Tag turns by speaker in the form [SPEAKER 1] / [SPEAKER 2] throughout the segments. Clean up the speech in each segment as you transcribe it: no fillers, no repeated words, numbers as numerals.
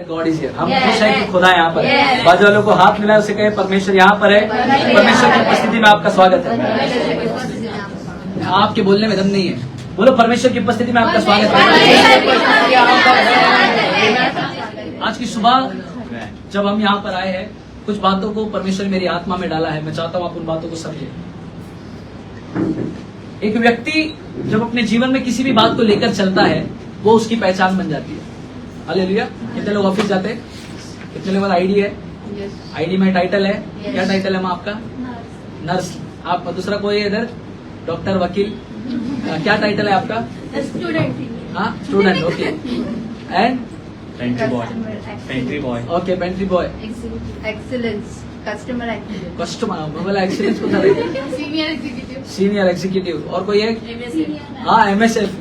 [SPEAKER 1] God is here. हम खुश हैं कि खुदा यहाँ पर है। बाजू वालों को हाथ मिलाए, उसे कहे परमेश्वर यहाँ पर है। परमेश्वर की उपस्थिति में आपका स्वागत है। आपके बोलने में दम नहीं है, बोलो परमेश्वर की उपस्थिति में आपका स्वागत है। आज की सुबह जब हम यहाँ पर आए हैं, कुछ बातों को परमेश्वर मेरी आत्मा में डाला है। मैं चाहता हूँ आप उन बातों को समझें। एक व्यक्ति जब अपने जीवन में किसी भी बात को लेकर चलता है, वो उसकी पहचान बन जाती है। हालेलुया। कितने लोग ऑफिस जाते हैं? कितने लोगों का आईडी है? आईडी में टाइटल है, क्या टाइटल है माँ आपका? नर्स। आप दूसरा कोई इधर? डॉक्टर, वकील, क्या टाइटल है आपका?
[SPEAKER 2] स्टूडेंट।
[SPEAKER 1] हाँ, student. Okay. And
[SPEAKER 3] pantry boy.
[SPEAKER 1] Okay, pantry boy.
[SPEAKER 2] Excellence, customer excellence,
[SPEAKER 1] customer excellence को था,
[SPEAKER 2] सीनियर एग्जीक्यूटिव,
[SPEAKER 1] सीनियर एग्जीक्यूटिव। और कोई एक? हाँ, MSF.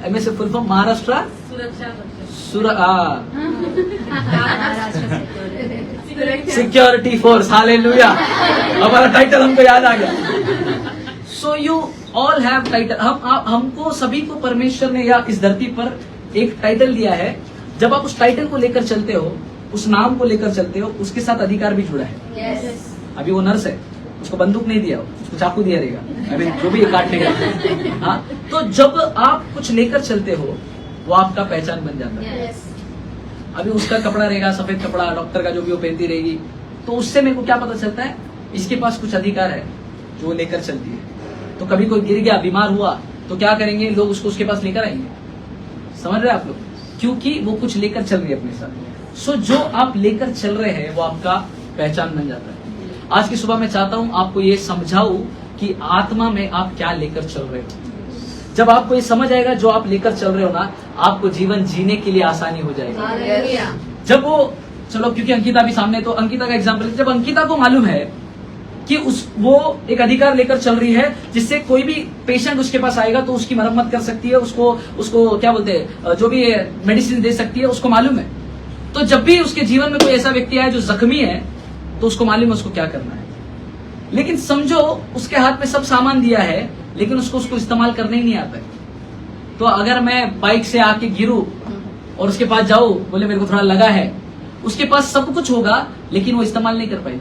[SPEAKER 1] MSF full form Maharashtra security force. Hallelujah. हमारा टाइटल हमको याद आ गया। So you all have title. हमको सभी को परमेश्वर ने या इस धरती पर एक टाइटल दिया है। जब आप उस टाइटल को लेकर चलते हो, उस नाम को लेकर चलते हो, उसके साथ अधिकार भी जुड़ा है। अभी वो नर्स है, उसको बंदूक नहीं दिया, उसको चाकू दिया रहेगा, अभी जो भी काटेगा। हाँ, तो जब आप कुछ लेकर चलते हो, वो आपका पहचान बन जाता है। अभी उसका कपड़ा रहेगा, सफेद कपड़ा, डॉक्टर का जो भी वो पहनती रहेगी, तो उससे मेरे को क्या पता चलता है? इसके पास कुछ अधिकार है जो वो लेकर चलती है। तो कभी कोई गिर गया, बीमार हुआ, तो क्या करेंगे लोग? उसको उसके पास लेकर आएंगे। समझ रहे हैं आप लोग? क्योंकि वो कुछ लेकर चल रही है अपने साथ। सो जो आप लेकर चल रहे हैं वो आपका पहचान बन जाता है। आज की सुबह मैं चाहता हूं आपको ये समझाऊं कि आत्मा में आप क्या लेकर चल रहे हो। जब आपको ये समझ आएगा जो आप लेकर चल रहे हो ना, आपको जीवन जीने के लिए आसानी हो जाएगी। जब वो, चलो क्योंकि अंकिता भी सामने, तो अंकिता का एग्जाम्पल, जब अंकिता को मालूम है कि वो एक अधिकार लेकर चल रही है जिससे कोई भी पेशेंट उसके पास आएगा तो उसकी मरम्मत कर सकती है, उसको क्या बोलते हैं, जो भी मेडिसिन दे सकती है, उसको मालूम है। तो जब भी उसके जीवन में कोई ऐसा व्यक्ति आए जो जख्मी है, तो उसको मालूम है उसको क्या करना है। लेकिन समझो उसके हाथ में सब सामान दिया है, लेकिन उसको इस्तेमाल करने ही नहीं आता है। तो अगर मैं बाइक से आके गिरूं और उसके पास जाऊं, बोले मेरे को थोड़ा लगा है, उसके पास सब कुछ होगा लेकिन वो इस्तेमाल नहीं कर पाएगी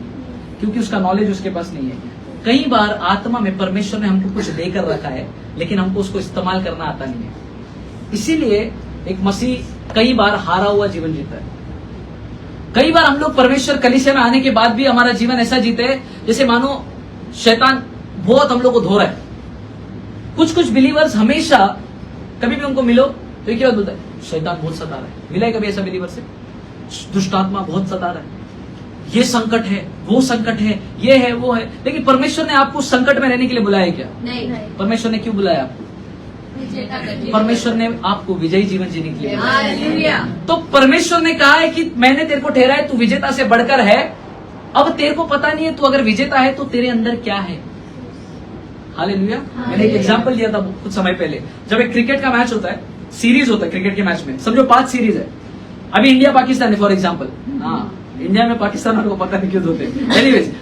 [SPEAKER 1] क्योंकि उसका नॉलेज उसके पास नहीं है। कई बार आत्मा में परमेश्वर ने हमको कुछ देकर रखा है लेकिन हमको उसको इस्तेमाल करना आता नहीं है। इसीलिए एक मसीह कई बार हारा हुआ जीवन जीता है। कई बार हम लोग परमेश्वर कलीसिया में आने के बाद भी हमारा जीवन ऐसा जीते जैसे मानो शैतान बहुत हम लोग को धो रहा है। कुछ बिलीवर्स हमेशा कभी भी उनको मिलो तो एक ही बात बोलता है, शैतान बहुत सता रहा है। मिला है कभी ऐसा बिलीवर से? दुष्ट आत्मा बहुत सता रहा है, ये संकट है, वो संकट है, ये है, वो है। लेकिन परमेश्वर ने आपको उस संकट में रहने के लिए बुलाया क्या? नहीं। परमेश्वर ने क्यों बुलाया आपको? परमेश्वर ने आपको विजयी जीवन जीने के लिए बुलाया। तो परमेश्वर ने कहा है कि मैंने तेरे को ठहरा है, तू विजेता से बढ़कर है। अब तेरे को पता नहीं है तू अगर विजेता है तो तेरे अंदर क्या है। हालेलुया। मैंने एक एग्जांपल दिया था कुछ समय पहले। जब एक क्रिकेट का मैच होता है, सीरीज होता है क्रिकेट के मैच में, समझो 5 सीरीज है। अभी इंडिया पाकिस्तान है फॉर एग्जाम्पल। हाँ, इंडिया में पाकिस्तान वालों को पता नहीं क्यों होते। एनीवेज,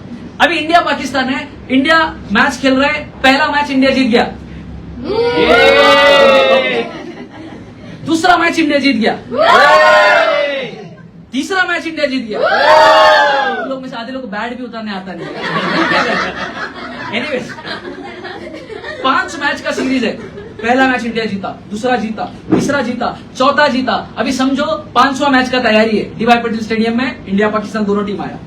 [SPEAKER 1] अभी इंडिया पाकिस्तान है, इंडिया मैच खेल रहा है, पहला मैच इंडिया जीत गया, दूसरा मैच इंडिया जीत गया, तीसरा मैच इंडिया जीत गया। लोग में से आधे लोग को बैट भी उतारने आता नहीं। एनीवेज, 5 मैच का सीरीज है। पहला मैच इंडिया जीता, दूसरा जीता, तीसरा जीता, चौथा जीता। अभी समझो 5वां मैच का तैयारी है। डीवाई पटेल स्टेडियम में इंडिया पाकिस्तान दोनों टीम आया।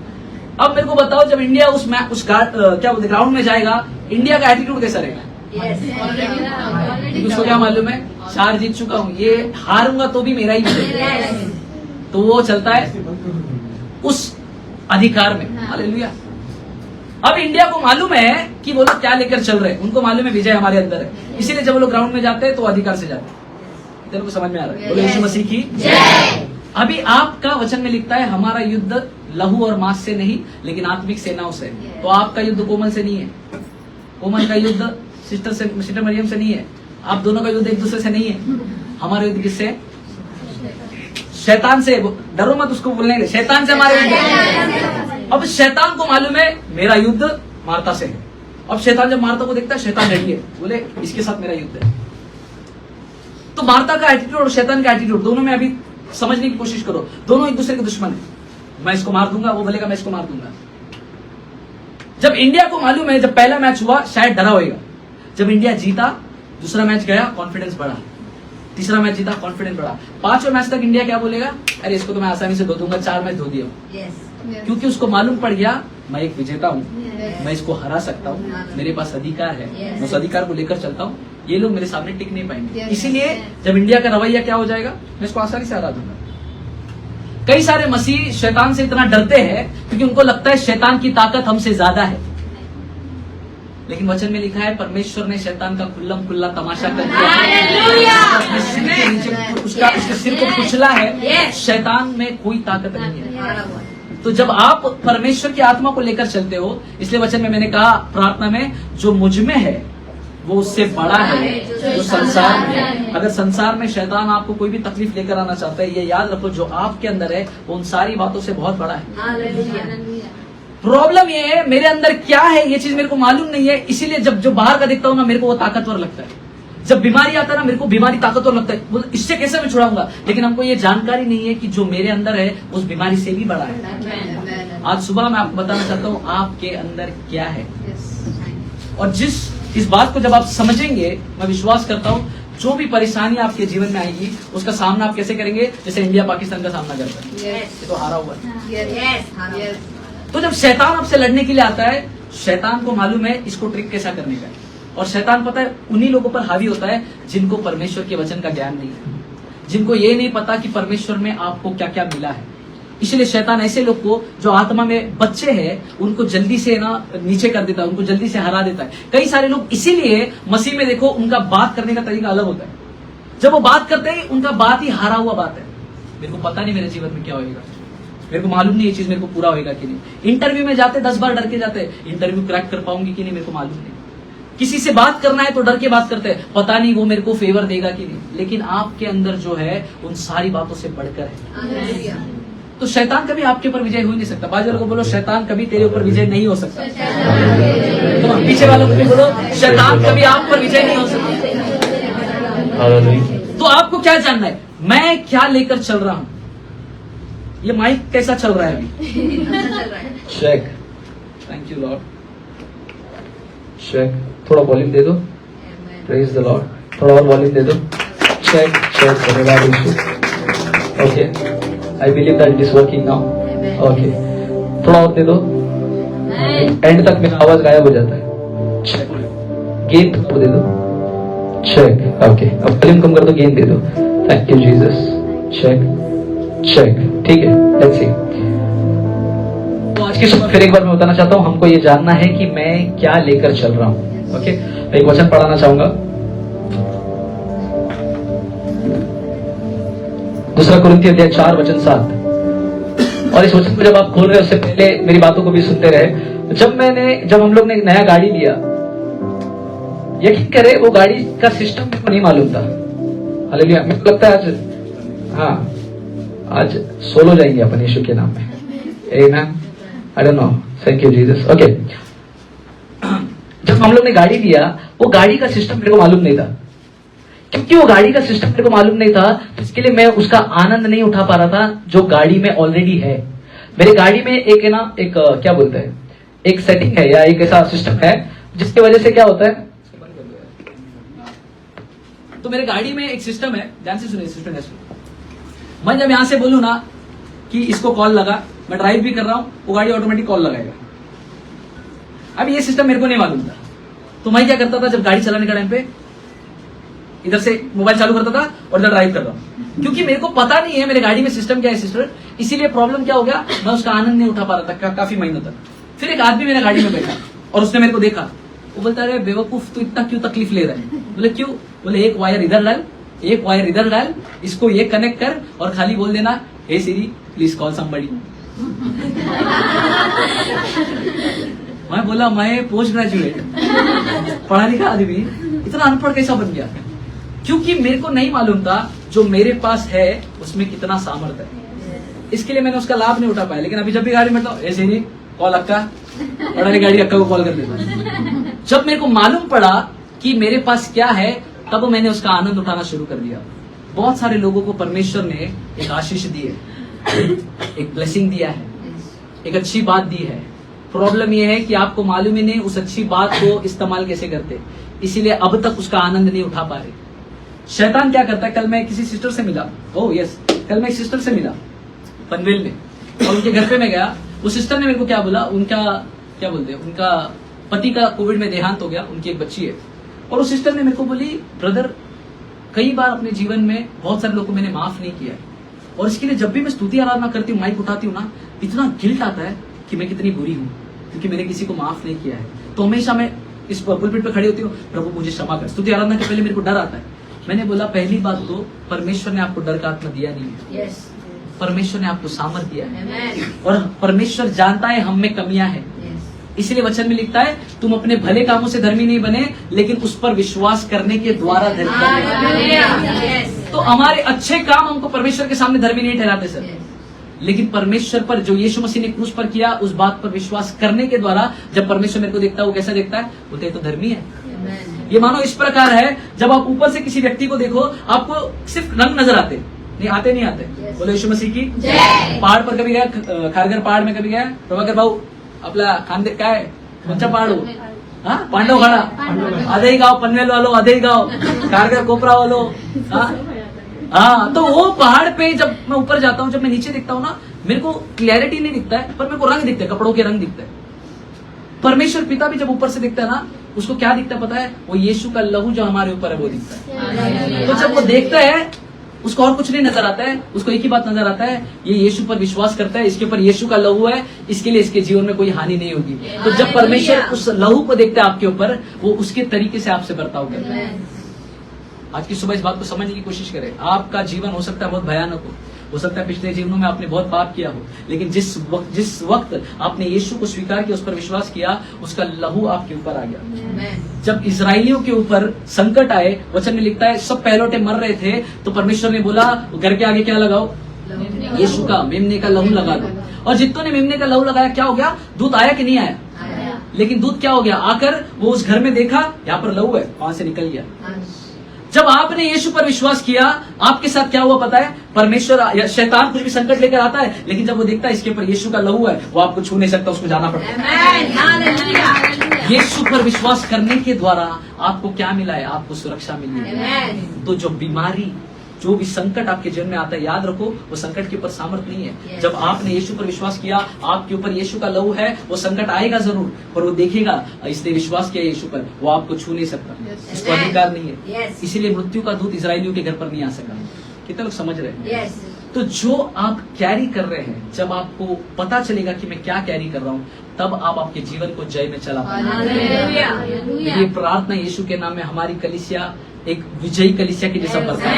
[SPEAKER 1] अब मेरे को बताओ, जब इंडिया क्या बोलते ग्राउंड में जाएगा, इंडिया का एटीट्यूड कैसा रहेगा? उसको क्या मालूम है, 4 जीत चुका हूँ, ये हारूंगा तो भी मेरा ही विजय। तो वो चलता है उस अधिकार में। हालेलुया। अब इंडिया को मालूम है कि वो लोग क्या लेकर चल रहे हैं, उनको मालूम है विजय हमारे अंदर है। इसीलिए जब वो लोग ग्राउंड में जाते हैं तो अधिकार से जाते हैं। तेरे को समझ में आ रहा है? बोलो यीशु मसीह की जय। अभी आपका वचन में लिखता है, हमारा युद्ध लहू और मांस से नहीं लेकिन आत्मिक सेनाओं से। तो आपका युद्ध कोमल से नहीं है, कोमल का युद्ध सिस्टर मरियम से नहीं है, आप दोनों का युद्ध एक दूसरे से नहीं है। हमारा युद्ध किससे? शैतान से। डरो मत उसको बोलने के, शैतान से हमारे युद्ध। अब शैतान को मालूम है मेरा युद्ध मार्ता से है। अब शैतान जब मार्ता को देखता है, शैतान रेडी है, बोले इसके साथ मेरा युद्ध है। तो मार्ता का एटीट्यूड और शैतान का एटीट्यूड दोनों में अभी समझने की कोशिश करो, दोनों एक दूसरे के दुश्मन है। मैं इसको मार दूंगा, वो बोलेगा मैं इसको मार दूंगा। जब इंडिया को मालूम है, जब पहला मैच हुआ शायद डरा होएगा, जब इंडिया जीता, दूसरा मैच गया कॉन्फिडेंस बढ़ा, तीसरा मैच जीता कॉन्फिडेंस बढ़ा, पांचवें मैच तक इंडिया क्या बोलेगा, अरे इसको तो मैं आसानी से धो दूंगा, 4 मैच धो दिया। क्योंकि उसको मालूम पड़ गया मैं एक विजेता हूँ, मैं इसको हरा सकता हूँ, मेरे पास अधिकार है, मैं उस अधिकार को लेकर चलता हूँ, ये लोग मेरे सामने टिक नहीं पाएंगे। इसीलिए जब इंडिया का रवैया क्या हो जाएगा, मैं इसको आसानी से हरा दूंगा। कई सारे मसीह शैतान से इतना डरते हैं क्योंकि उनको लगता है शैतान की ताकत हमसे ज्यादा है, लेकिन वचन में लिखा है परमेश्वर ने शैतान का खुल्लम खुल्ला तमाशा कर दिया, उसका सिर को कुचला है। शैतान में कोई ताकत नहीं है। तो जब आप परमेश्वर की आत्मा को लेकर चलते हो, इसलिए वचन में मैंने कहा प्रार्थना में, जो मुझ में है वो उससे बड़ा है जो संसार में है। अगर संसार में शैतान आपको कोई भी तकलीफ लेकर आना चाहता है, ये याद रखो जो आपके अंदर है वो उन सारी बातों से बहुत बड़ा है। प्रॉब्लम ये है मेरे अंदर क्या है ये चीज मेरे को मालूम नहीं है, इसीलिए जब जो बाहर का देखता हूँ ना मेरे को वो ताकतवर लगता है। जब बीमारी आता है ना मेरे को बीमारी ताकतवर लगता है, इससे कैसे मैं छुड़ाऊंगा, लेकिन हमको ये जानकारी नहीं है कि जो मेरे अंदर है उस बीमारी से भी बड़ा है। आज सुबह मैं आपको बताना चाहता हूँ आपके अंदर क्या है, और इस बात को जब आप समझेंगे, मैं विश्वास करता हूँ जो भी परेशानी आपके जीवन में आएगी उसका सामना आप कैसे करेंगे, जैसे इंडिया पाकिस्तान का सामना करता है। ये तो हारा हुआ है। तो जब शैतान आपसे लड़ने के लिए आता है, शैतान को मालूम है इसको ट्रिक कैसा करने का है, और शैतान पता है उन्हीं लोगों पर हावी होता है जिनको परमेश्वर के वचन का ज्ञान नहीं है, जिनको ये नहीं पता कि परमेश्वर में आपको क्या क्या मिला है। इसलिए शैतान ऐसे लोग को जो आत्मा में बच्चे हैं उनको जल्दी से ना नीचे कर देता है, उनको जल्दी से हरा देता है। कई सारे लोग इसीलिए मसीह में देखो उनका बात करने का तरीका अलग होता है। जब वो बात करते हैं उनका बात ही हारा हुआ बात है, मेरे को पता नहीं मेरे जीवन में क्या होगा, मेरे को मालूम नहीं ये चीज मेरे को पूरा होगा कि नहीं। इंटरव्यू में जाते 10 बार डर के जाते, इंटरव्यू क्रैक कर पाऊंगी कि नहीं मेरे को मालूम नहीं। किसी से बात करना है तो डर के बात करते हैं, पता नहीं वो मेरे को फेवर देगा कि नहीं, लेकिन आपके अंदर जो है उन सारी बातों से बढ़कर है। तो शैतान कभी आपके ऊपर विजय हो ही नहीं सकता। बाजू वालों को बोलो शैतान कभी तेरे ऊपर विजय नहीं हो सकता। तो पीछे वालों को भी बोलो शैतान कभी आप पर विजय नहीं हो सकता। तो आपको क्या जानना है, मैं क्या लेकर चल रहा हूं। ये माइक कैसा चल रहा है अभी? Check, thank you Lord. Check, थोड़ा वॉल्यूम दे दो। प्रेज द लॉर्ड, थोड़ा और वॉल्यूम दे दो। चेक चेक, धन्यवाद यीशु। Okay, I believe that it is working now. Okay, थोड़ा और दे दो। एंड तक मेरा आवाज गायब हो जाता है। चेक, गेन दे दो। चेक, ओके, अब वॉल्यूम कम कर दो, गेन दे दो। Thank you Jesus. Check check, ठीक है, लेट्स सी। तो आज की सुबह फिर एक बार मैं बताना चाहता हूँ, हमको ये जानना है कि मैं क्या लेकर चल रहा हूँ। ओके, एक वचन पढ़ाना चाहूंगा, 2 कुरिन्थियों अध्याय 4 वचन 7। और इस वचन को जब आप खोल रहे हो उससे पहले मेरी बातों को भी सुनते रहे। जब हम लोग ने एक नया गाड़ी लिया, यकीन करे वो गाड़ी का सिस्टम मेरे को नहीं मालूम था। हालेलुया, मेरे को लगता है आज सोलो जाएंगे अपन यीशु के नाम में। आमेन, I don't know, thank you Jesus. Okay, जब हम लोग ने गाड़ी लिया, वो गाड़ी का सिस्टम मेरे को मालूम नहीं था। क्योंकि वो गाड़ी का सिस्टम मेरे को मालूम नहीं था, इसके लिए मैं उसका आनंद नहीं उठा पा रहा था जो गाड़ी में ऑलरेडी है। मेरे गाड़ी में एक है ना, एक क्या बोलते हैं, एक सेटिंग है या एक ऐसा सिस्टम है जिसकी वजह से क्या होता है। तो मेरे गाड़ी में एक सिस्टम है, ध्यान से सुनिए सिस्टम कैसे। मैं जब यहां से बोलूं ना कि इसको कॉल लगा, मैं ड्राइव भी कर रहा हूं, वो गाड़ी ऑटोमेटिक कॉल लगाएगा। अब ये सिस्टम मेरे को नहीं मालूम था, तो मैं क्या करता था, जब गाड़ी चलाने का टाइम पे इधर से मोबाइल चालू करता था और इधर ड्राइव कर रहा हूं, क्योंकि मेरे को पता नहीं है मेरे गाड़ी में सिस्टम क्या है सिस्टर। इसीलिए प्रॉब्लम क्या हो गया, मैं उसका आनंद नहीं उठा पा रहा था काफी महीनों तक। फिर एक आदमी मेरे गाड़ी में बैठा और उसने मेरे को देखा, वो बोलता है बेवकूफ तू इतना क्यों तकलीफ ले रहा है। बोले क्यों, बोले एक वायर इधर डाल, एक वायर इधर डाल, इसको ये कनेक्ट कर और खाली बोल देना हे सिरी प्लीज कॉल समबडी। मैं बोला मैं पोस्ट ग्रेजुएट पढ़ा लिखा आदमी इतना अनपढ़ कैसा बन गया, क्योंकि मेरे को नहीं मालूम था जो मेरे पास है उसमें कितना सामर्थ्य है। इसके लिए मैंने उसका लाभ नहीं उठा पाया। लेकिन अभी जब भी गाड़ी में बैठता हूँ ऐसे नहीं कॉल अक्का, बड़ा गाड़ी अक्का को कॉल कर देता। जब मेरे को मालूम पड़ा कि मेरे पास क्या है, तब मैंने उसका आनंद उठाना शुरू कर दिया। बहुत सारे लोगों को परमेश्वर ने एक आशीष दी है, एक ब्लेसिंग दिया है, एक अच्छी बात दी है। प्रॉब्लम यह है कि आपको मालूम ही नहीं उस अच्छी बात को इस्तेमाल कैसे करते, इसीलिए अब तक उसका आनंद नहीं उठा पा रहे। शैतान क्या करता है, कल मैं किसी सिस्टर से मिला, ओह यस, कल मैं एक सिस्टर से मिला पनवेल में, और उनके घर पे मैं गया। उस सिस्टर ने मेरे को क्या बोला, उनका क्या बोलते हैं, उनका पति का कोविड में देहांत हो गया, उनकी एक बच्ची है। और उस सिस्टर ने मेरे को बोली, ब्रदर कई बार अपने जीवन में बहुत सारे लोगों को मैंने माफ नहीं किया है, और इसके लिए जब भी मैं स्तुति आराधना करती हूँ, माइक उठाती हूँ ना, इतना गिल्ट आता है कि मैं कितनी बुरी हूँ, क्योंकि मैंने किसी को माफ नहीं किया है। तो हमेशा मैं इस पुलपिट पे खड़ी होती हूँ, प्रभु मुझे क्षमा कर। स्तुति आराधना के पहले मेरे को डर आता है। मैंने बोला पहली बात तो परमेश्वर ने आपको डर का आत्मा दिया नहीं है,
[SPEAKER 2] Yes.
[SPEAKER 1] परमेश्वर ने आपको सामर्थ दिया है,
[SPEAKER 2] Amen.
[SPEAKER 1] और परमेश्वर जानता है हम में कमियां हैं।
[SPEAKER 2] Yes.
[SPEAKER 1] इसलिए वचन में लिखता है तुम अपने भले कामों से धर्मी नहीं बने, लेकिन उस पर विश्वास करने के द्वारा धर्मी बने।
[SPEAKER 2] Hallelujah. Yes.
[SPEAKER 1] तो हमारे अच्छे काम हमको परमेश्वर के सामने धर्मी नहीं ठहराते सर,
[SPEAKER 2] Yes.
[SPEAKER 1] लेकिन परमेश्वर पर जो यीशु मसीह ने क्रूस पर किया उस बात पर विश्वास करने के द्वारा जब परमेश्वर मेरे को देखता है, वो कैसा देखता है, बोलते हैं तो धर्मी है।
[SPEAKER 2] Amen.
[SPEAKER 1] ये मानो इस प्रकार है, जब आप ऊपर से किसी व्यक्ति को देखो आपको सिर्फ रंग नजर आते नहीं, आते नहीं आते।
[SPEAKER 2] Yes.
[SPEAKER 1] बोले यीशु मसीह की
[SPEAKER 2] जय।
[SPEAKER 1] पहाड़ पर कभी गया, खारघर पहाड़ में कभी गया प्रभाकर भाऊ, आपला खानदे काय कोणचा पहाड़ हो, हाँ पांडव खाड़ा, आधे गांव पनवेल वालों, आधे गांव खारघर कोपरा वालों, हाँ तो वो पहाड़ पे जब मैं ऊपर जाता हूँ, जब मैं नीचे दिखता हूँ ना, मेरे को क्लैरिटी नहीं दिखता है, पर मेरे को रंग दिखता है, कपड़ों के रंग दिखता है। परमेश्वर पिता भी जब ऊपर से दिखता है ना, उसको क्या दिखता है पता है, वो यीशु का लहू जो हमारे ऊपर है वो दिखता है। तो जब वो देखता है उसको और कुछ नहीं नजर आता है, उसको एक ही बात नजर आता है, ये यीशु पर विश्वास करता है, इसके ऊपर यीशु का लहू है, इसके लिए इसके जीवन में कोई हानि नहीं होगी। तो जब परमेश्वर उस लहू को देखता है आपके ऊपर, वो उसके तरीके से आपसे बर्ताव करता है।
[SPEAKER 2] Amen.
[SPEAKER 1] आज की सुबह इस बात को समझने की कोशिश करें। आपका जीवन हो सकता है बहुत भयानक हो सकता है पिछले जीवनों में आपने बहुत पाप किया हो, लेकिन जिस वक्त आपने यीशु को स्वीकार किया, उस पर विश्वास किया, उसका लहू आपके ऊपर आ गया।
[SPEAKER 2] Amen.
[SPEAKER 1] जब इजरायलियों के ऊपर संकट आए, वचन में लिखता है सब पहलौठे मर रहे थे, तो परमेश्वर ने बोला घर के आगे क्या लगाओ, यीशु का मेमने का लहू लगा दो। और जितनों ने मेमने का लहू लगाया, क्या हो गया, दूध आया कि नहीं आया,
[SPEAKER 2] आया।
[SPEAKER 1] लेकिन दूध क्या हो गया, आकर वो उस घर में देखा यहाँ पर लहू है, वहां से निकल गया।
[SPEAKER 2] Yes.
[SPEAKER 1] जब आपने यीशु पर विश्वास किया, आपके साथ क्या हुआ पता है, परमेश्वर या शैतान कुछ भी संकट लेकर आता है, लेकिन जब वो देखता है इसके ऊपर यीशु का लहू है, वो आपको छू नहीं सकता, उसको जाना पड़ता है।
[SPEAKER 2] Amen. Hallelujah.
[SPEAKER 1] यीशु पर विश्वास करने के द्वारा आपको क्या मिला है, आपको सुरक्षा मिली है।
[SPEAKER 2] Amen.
[SPEAKER 1] तो जो बीमारी, जो भी संकट आपके जीवन में आता है, याद रखो वो संकट के ऊपर सामर्थ नहीं है।
[SPEAKER 2] Yes.
[SPEAKER 1] जब आपने यीशु पर विश्वास किया, आपके ऊपर यीशु का लहू है, वो संकट आएगा जरूर, पर वो देखेगा इसने विश्वास किया यीशु पर, वो आपको छू नहीं सकता,
[SPEAKER 2] Yes.
[SPEAKER 1] इसको अधिकार नहीं है।
[SPEAKER 2] Yes.
[SPEAKER 1] इसीलिए मृत्यु का दूत इजरायलियों के घर पर नहीं आ सका। कितने लोग समझ रहे हैं?
[SPEAKER 2] Yes.
[SPEAKER 1] तो जो आप कैरी कर रहे हैं, जब आपको पता चलेगा कि मैं क्या कैरी कर रहा हूँ, तब आप आपके जीवन को जय में चला पाएंगे।
[SPEAKER 2] Hallelujah.
[SPEAKER 1] ये प्रार्थना यीशु के नाम में हमारी कलीसिया एक विजयी कलीसिया के जैसा बर्ताव,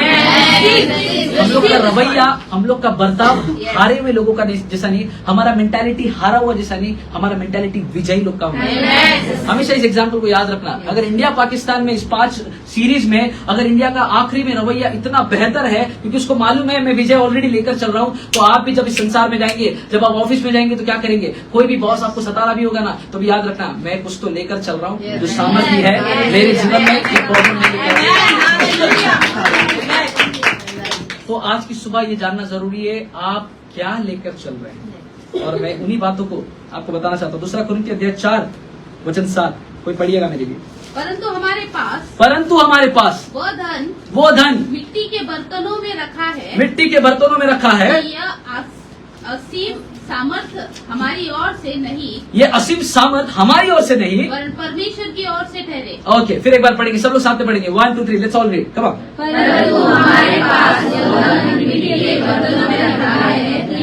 [SPEAKER 1] हम लोग का रवैया, हम लोग का बर्ताव हारे हुए लोगों का जैसा नहीं, हमारा मेंटालिटी हारा हुआ जैसा नहीं, हमारा मेंटालिटी विजयी लोग का होना है। हमेशा इस एग्जाम्पल को याद रखना, अगर इंडिया पाकिस्तान में इस 5 सीरीज में अगर इंडिया का आखिरी में रवैया इतना बेहतर है, क्योंकि उसको मालूम है मैं विजय ऑलरेडी लेकर चल रहा हूँ, तो आप भी जब इस संसार में जाएंगे, जब आप ऑफिस में जाएंगे तो क्या करेंगे, कोई भी बॉस आपको सता रहा भी होगा ना, तो भी याद रखना मैं कुछ तो लेकर चल रहा हूँ, जो सामर्थ्य है मेरे जीवन में ये प्रॉब्लम नहीं लेकर। तो आज की सुबह ये जानना जरूरी है आप क्या लेकर चल रहे हैं, और मैं उन्हीं बातों को आपको बताना चाहता हूँ। 2 कुरिन्थियों अध्याय 4 वचन 7, कोई पढ़िएगा मेरे लिए।
[SPEAKER 4] परंतु हमारे पास
[SPEAKER 1] वो धन
[SPEAKER 4] मिट्टी के बर्तनों में रखा है,
[SPEAKER 1] मिट्टी के बर्तनों में रखा है,
[SPEAKER 4] यह असीम सामर्थ्य हमारी ओर से नहीं,
[SPEAKER 1] ये असीम सामर्थ हमारी ओर से नहीं,
[SPEAKER 4] वरन परमेश्वर की ओर से ठहरे।
[SPEAKER 1] ओके फिर एक बार पढ़ेंगे, सब लोग साथ में पढ़ेंगे, 1 2 3 let's all read, come on.
[SPEAKER 4] परंतु हमारे पास जो धन मिट्टी के बर्तनों में रखा है,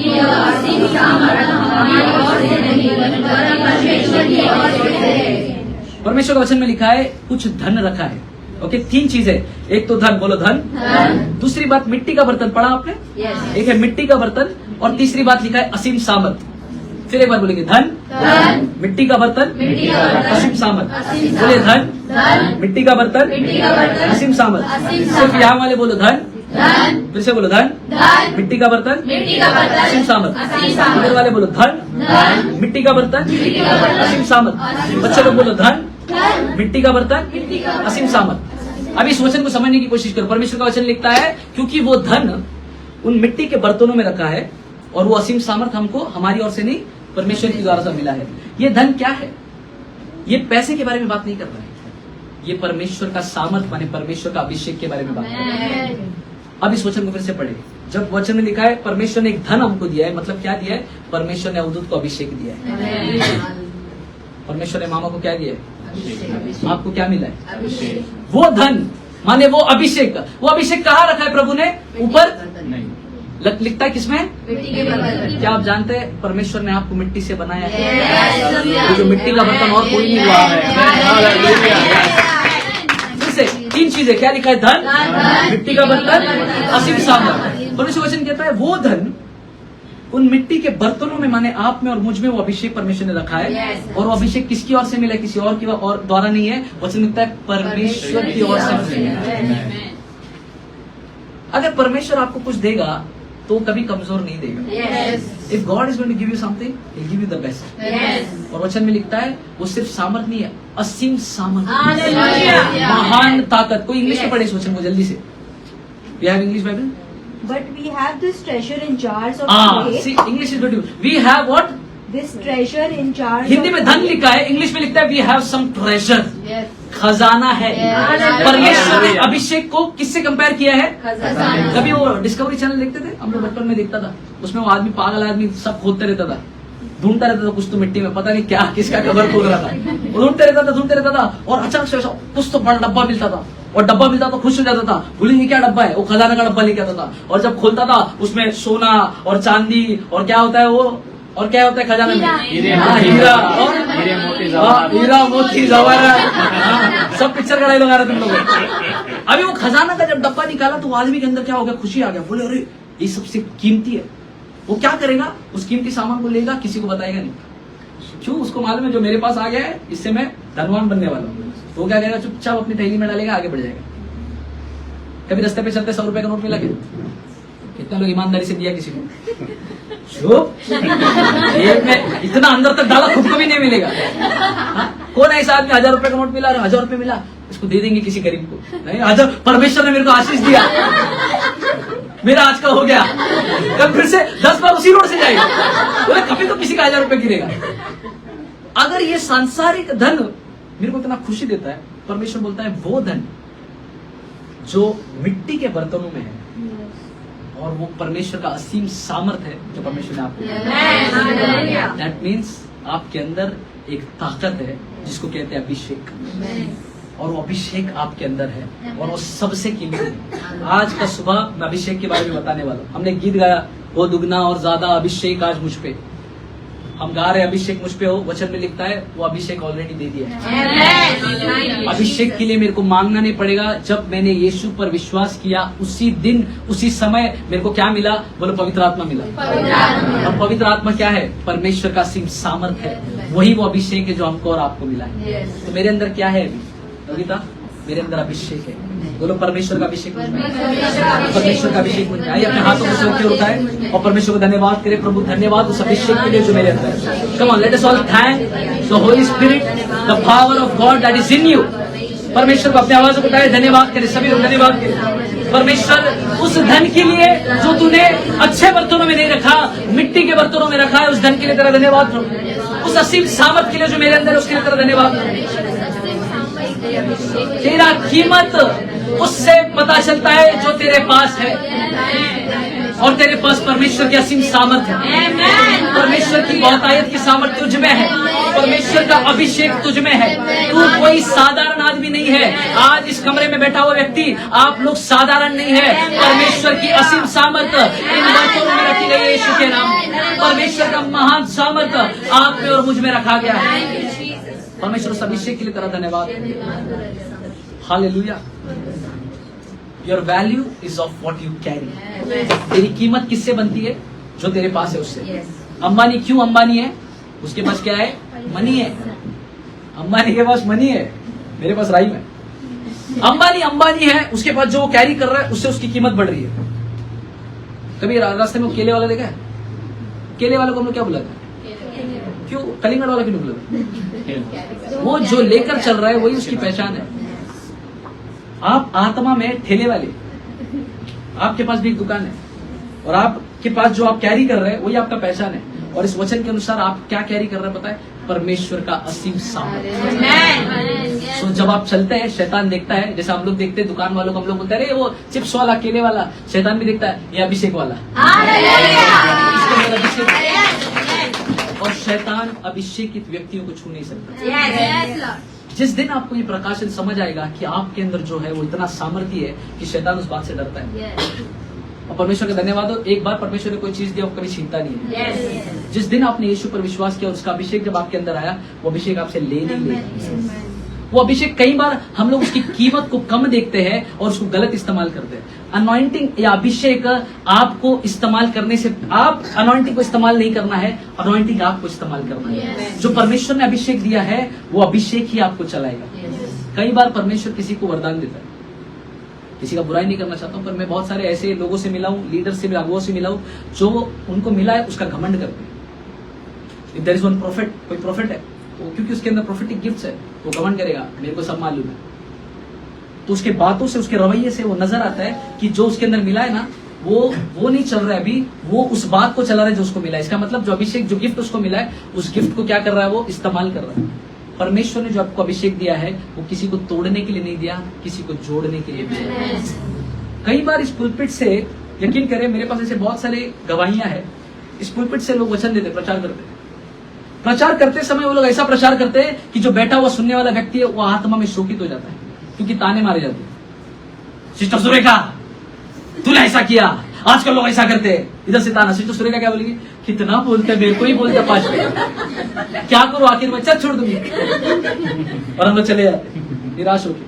[SPEAKER 4] यह असीम सामर्थ्य हमारी ओर से नहीं, वरन परमेश्वर की ओर से ठहरे।
[SPEAKER 1] परमेश्वर का वचन में लिखा है कुछ धन रखा है। ओके 3 चीजें, एक तो धन, बोलो धन, दूसरी बात मिट्टी का बर्तन, पढ़ा आपने,
[SPEAKER 2] Yes.
[SPEAKER 1] एक है मिट्टी का बर्तन, और तीसरी बात लिखा है असीम सामर्थ। फिर एक बार बोलेंगे धन, मिट्टी का बर्तन, असीम सामर्थ। बोले धन, मिट्टी का बर्तन, असीम सामर्थ। सिर्फ यहाँ वाले बोलो धन, फिर से बोलो धन, मिट्टी का बर्तन, असीम सामर्थ। इधर वाले बोलो धन, मिट्टी का बर्तन, असीम सामर्थ। बच्चे लोग बोलो धन, मिट्टी का बर्तन, असीम सामर्थ। अब इस वचन को समझने की कोशिश करो। परमेश्वर का वचन लिखता है क्योंकि वो धन उन मिट्टी के बर्तनों में रखा है और वो असीम सामर्थ हमको हमारी ओर से नहीं परमेश्वर की द्वारा से मिला है। ये धन क्या है? ये पैसे के बारे में बात नहीं कर रहा है, ये परमेश्वर का सामर्थ माने परमेश्वर का अभिषेक के बारे में बात कर रहा है। अब इस वचन को फिर से पढ़े। जब वचन में लिखा है परमेश्वर ने एक धन हमको दिया है, मतलब क्या दिया है? परमेश्वर ने अवधूत को अभिषेक दिया है। परमेश्वर ने मामा को क्या दिया है? आपको क्या मिला है? वो धन माने वो अभिषेक। वो अभिषेक कहाँ रखा है प्रभु ने? ऊपर
[SPEAKER 3] नहीं,
[SPEAKER 1] लिखता है किसमें?
[SPEAKER 2] मिट्टी के बर्तन।
[SPEAKER 1] क्या आप जानते हैं परमेश्वर ने आपको मिट्टी से बनाया है?
[SPEAKER 2] Yes.
[SPEAKER 1] ये जो मिट्टी का बर्तन और कोई नहीं हुआ है। फिर से तीन चीजें क्या लिखा है? धन, मिट्टी का बर्तन, असीम सामर्थ। परमेश्वर वचन कहता है वो धन उन मिट्टी के बर्तनों में माने आप में और मुझ में वो अभिषेक परमेश्वर ने रखा है।
[SPEAKER 2] Yes.
[SPEAKER 1] और वो अभिषेक किसकी ओर से मिला है? किसी और की और द्वारा नहीं है। वचन लिखता है परमेश्वर की ओर से मिला है। अगर परमेश्वर आपको कुछ देगा तो कभी कमजोर नहीं देगा।
[SPEAKER 2] Yes.
[SPEAKER 1] If God is going to give you something, he give you the best.
[SPEAKER 2] Yes.
[SPEAKER 1] और वचन में लिखता है वो सिर्फ सामर्थ नहीं है, असीम सामर्थ,
[SPEAKER 2] Hallelujah.
[SPEAKER 1] महान ताकत। कोई इंग्लिश में पढ़े इस वचन को जल्दी से। We have English Bible?
[SPEAKER 4] But we have this treasure in jars of clay.
[SPEAKER 1] See English is beautiful. We have what?
[SPEAKER 4] This treasure in jars.
[SPEAKER 1] Hindi
[SPEAKER 4] of
[SPEAKER 1] में धन
[SPEAKER 4] clay.
[SPEAKER 1] लिखा है, इंग्लिश में लिखता है we have some treasure.
[SPEAKER 2] Yes.
[SPEAKER 1] खजाना है।
[SPEAKER 2] Yes.
[SPEAKER 1] परमेश्वर ने अभिषेक को किससे कंपेयर किया है?
[SPEAKER 2] खजाना।
[SPEAKER 1] कभी वो डिस्कवरी चैनल देखते थे? हम लोग बचपन में देखता था, उसमें वो आदमी पागल आदमी सब खोदते रहता था, ढूंढता रहता था कुछ तो मिट्टी में, पता नहीं क्या किसका कबर खोद रहा था। वो ढूंढते रहता था और अचानक से कुछ तो बड़ा डब्बा मिलता था और डब्बा मिलता तो खुश हो जाता था, भूलेंगे क्या डब्बा है? वो खजाना का डब्बा लेके आता था। और जब खोलता था उसमें सोना और चांदी और क्या होता है वो, और क्या होता है खजाना में? हीरा और हीरा मोती जवाहरात। सब पिक्चर का डायलॉग आ रहा है तुम लोगों को। अभी वो खजाना का जब डब्बा निकाला तो आदमी के अंदर क्या हो गया? खुशी आ गया। बोले अरे ये सबसे कीमती है। वो क्या करेगा? उस कीमती सामान को लेगा, किसी को बताएगा नहीं। क्यों? उसको मालूम है जो मेरे पास आ गया है इससे मैं धनवान बनने वाला हूँ। तो वो क्या करेगा? चुपचाप अपनी थैली में डालेगा, आगे बढ़ जाएगा। कभी रास्ते पे चलते 100 रुपए का नोट मिला क्या? कितना लोग ईमानदारी से दिया किसी को? चुप। जेब में इतना अंदर तक डाला खुद को भी नहीं मिलेगा। हाँ? कौन ऐसा आदमी 1000 रुपए का नोट मिला, 1000 रुपए मिला, इसको दे देंगे किसी गरीब को? नहीं, 1000 परमेश्वर ने मेरे को आशीष दिया, मेरा आज का हो गया, कल फिर से 10 बार उसी रोड से जाएगा। बोले कभी तो किसी का 1000 रुपए गिरेगा। अगर ये सांसारिक धन मेरे को इतना खुशी देता है, परमेश्वर बोलता है वो धन जो मिट्टी के बर्तनों में है और वो परमेश्वर का असीम सामर्थ है जो परमेश्वर ने आपको दिया। दैट मीन्स आपके अंदर एक ताकत है जिसको कहते हैं अभिषेक, और वो अभिषेक आपके अंदर है और वो सबसे कीमती है। आज का सुबह मैं अभिषेक के बारे में बताने वाला हूँ। हमने गीत गाया वो दुगना और ज्यादा अभिषेक आज मुझ पे, हम गा रहे अभिषेक मुझ पे हो। वचन में लिखता है वो अभिषेक ऑलरेडी दे दिया है। अभिषेक के लिए मेरे को मांगना नहीं पड़ेगा। जब मैंने यीशु पर विश्वास किया उसी दिन उसी समय मेरे को क्या मिला? बोलो पवित्र आत्मा मिला। और पवित्र आत्मा क्या है? परमेश्वर का असीम सामर्थ है। वही वो अभिषेक है जो हमको और आपको मिला है। तो मेरे अंदर क्या है अभी योगिता? मेरे अंदर अभिषेक है। बोलो परमेश्वर का अभिषेक मुझ में, परमेश्वर का अभिषेक मुझ में। आइए अपने हाथों को सर के उठाएं और परमेश्वर को धन्यवाद करें। प्रभु धन्यवाद उस अभिषेक के लिए जो मेरे अंदर है। Come on let us all thank the Holi spirit, the power of God that is in you. परमेश्वर को अपने आवाज को उठाए, धन्यवाद करें सभी लोग, धन्यवाद करें परमेश्वर उस धन के लिए जो तूने अच्छे बर्तनों में नहीं रखा, मिट्टी के बर्तनों में रखा है। उस धन के लिए तेरा धन्यवाद प्रभु। उस असीम सामर्थ के लिए जो मेरे अंदर है उसके लिए तेरा धन्यवाद। तेरा कीमत उससे पता चलता है जो तेरे पास है, और तेरे पास परमेश्वर की असीम सामर्थ है। परमेश्वर की बहुतायत की सामर्थ तुझ में है, परमेश्वर का अभिषेक तुझ में है। तू कोई साधारण आदमी नहीं है। आज इस कमरे में बैठा हुआ व्यक्ति, आप लोग साधारण नहीं है। परमेश्वर की असीम सामर्थ इन बर्तनों में रखी गई है। यीशु के नाम परमेश्वर का महान सामर्थ आप में और मुझ में रखा गया है। परमेश्वर उस अभिषेक के लिए तेरा धन्यवाद। Hallelujah. Your value is of what you carry. तेरी कीमत किससे बनती है? जो तेरे पास है उससे। अंबानी क्यों अंबानी है? उसके पास क्या है? मनी है। अंबानी के पास मनी है, मेरे पास राइम है। अंबानी अंबानी है, उसके पास जो वो कैरी कर रहा है उससे उसकी कीमत बढ़ रही है। कभी रास्ते में केले वाला देखा है? केले वाले को हम लोग क्या बुलाते हैं? क्यों? कलिंगड़ वाला क्यों नहीं बुलाते? वो जो लेकर चल रहा है वही उसकी पहचान है। आप आत्मा में ठेले वाले, आपके पास भी एक दुकान है और आपके पास जो आप कैरी कर रहे हैं वही आपका पहचान है। और इस वचन के अनुसार आप क्या कैरी कर रहे हैं पता है? परमेश्वर का असीम सामर्थ्य। सो जब आप चलते हैं शैतान देखता है, जैसे हम लोग देखते हैं दुकान वालों को, हम लोग बोलते हैं अरे वो चिप्स वाला, केले वाला, शैतान भी देखता है ये अभिषेक वाला, इसके अंदर अभिषेक है। और शैतान अभिषेकित व्यक्तियों को छू नहीं सकता। जिस दिन आपको ये प्रकाशन समझ आएगा कि आपके अंदर जो है वो इतना सामर्थ्य है कि शैतान उस बात से डरता है। और परमेश्वर का धन्यवाद हो, एक बार परमेश्वर ने कोई चीज दिया वो कभी छीनता नहीं है। जिस दिन आपने यीशु पर विश्वास किया और उसका अभिषेक जब आपके अंदर आया, वो अभिषेक आपसे ले नहीं ले। वो अभिषेक कई बार हम लोग उसकी कीमत को कम देखते हैं और उसको गलत इस्तेमाल करते हैं। अनॉइंटिंग या अभिषेक आपको इस्तेमाल करने से, आप अनॉइंटिंग को इस्तेमाल नहीं करना है, अनॉइंटिंग आपको इस्तेमाल करना है। जो परमेश्वर ने अभिषेक दिया है वो अभिषेक ही आपको चलाएगा। कई बार परमेश्वर किसी को वरदान देता है, किसी का बुराई नहीं करना चाहता हूँ, पर मैं बहुत सारे ऐसे लोगों से मिला हूँ, लीडर से, अगुओं से मिला हूँ, जो उनको मिला है उसका घमंड करते हैं। If there is one profit, कोई प्रॉफिट है तो क्योंकि उसके अंदर प्रोफेटिक गिफ्ट्स है, वो घमंड करेगा मेरे को सब मालूम है। तो उसके बातों से, उसके रवैये से वो नजर आता है कि जो उसके अंदर मिला है ना वो नहीं चल रहा है अभी, वो उस बात को चला रहा है जो उसको मिला है। इसका मतलब जो अभिषेक, जो गिफ्ट उसको मिला है, उस गिफ्ट को क्या कर रहा है, वो इस्तेमाल कर रहा है। परमेश्वर ने जो आपको अभिषेक दिया है वो किसी को तोड़ने के लिए नहीं दिया, किसी को जोड़ने के लिए दिया। कई बार इस पुलपिट से, यकीन करें मेरे पास ऐसे बहुत सारे गवाहियां हैं, इस पुलपिट से लोग वचन देते, प्रचार करते। प्रचार करते समय वो लोग ऐसा प्रचार करते हैं कि जो बैठा हुआ सुनने वाला व्यक्ति है वो आत्मा में शोकित हो जाता है, क्योंकि ताने मारे जाते हैं। सिस्टर सुरेखा तूने ऐसा किया, आजकल लोग ऐसा करते हैं, इधर से ताना। सिस्टर सुरेखा क्या बोलेगी, कितना बोलते मेरे को ही बोलते 5 मिनट, क्या करो आखिर में, चल छोड़ दूंगी। और हम लोग चले जाते निराश होकर।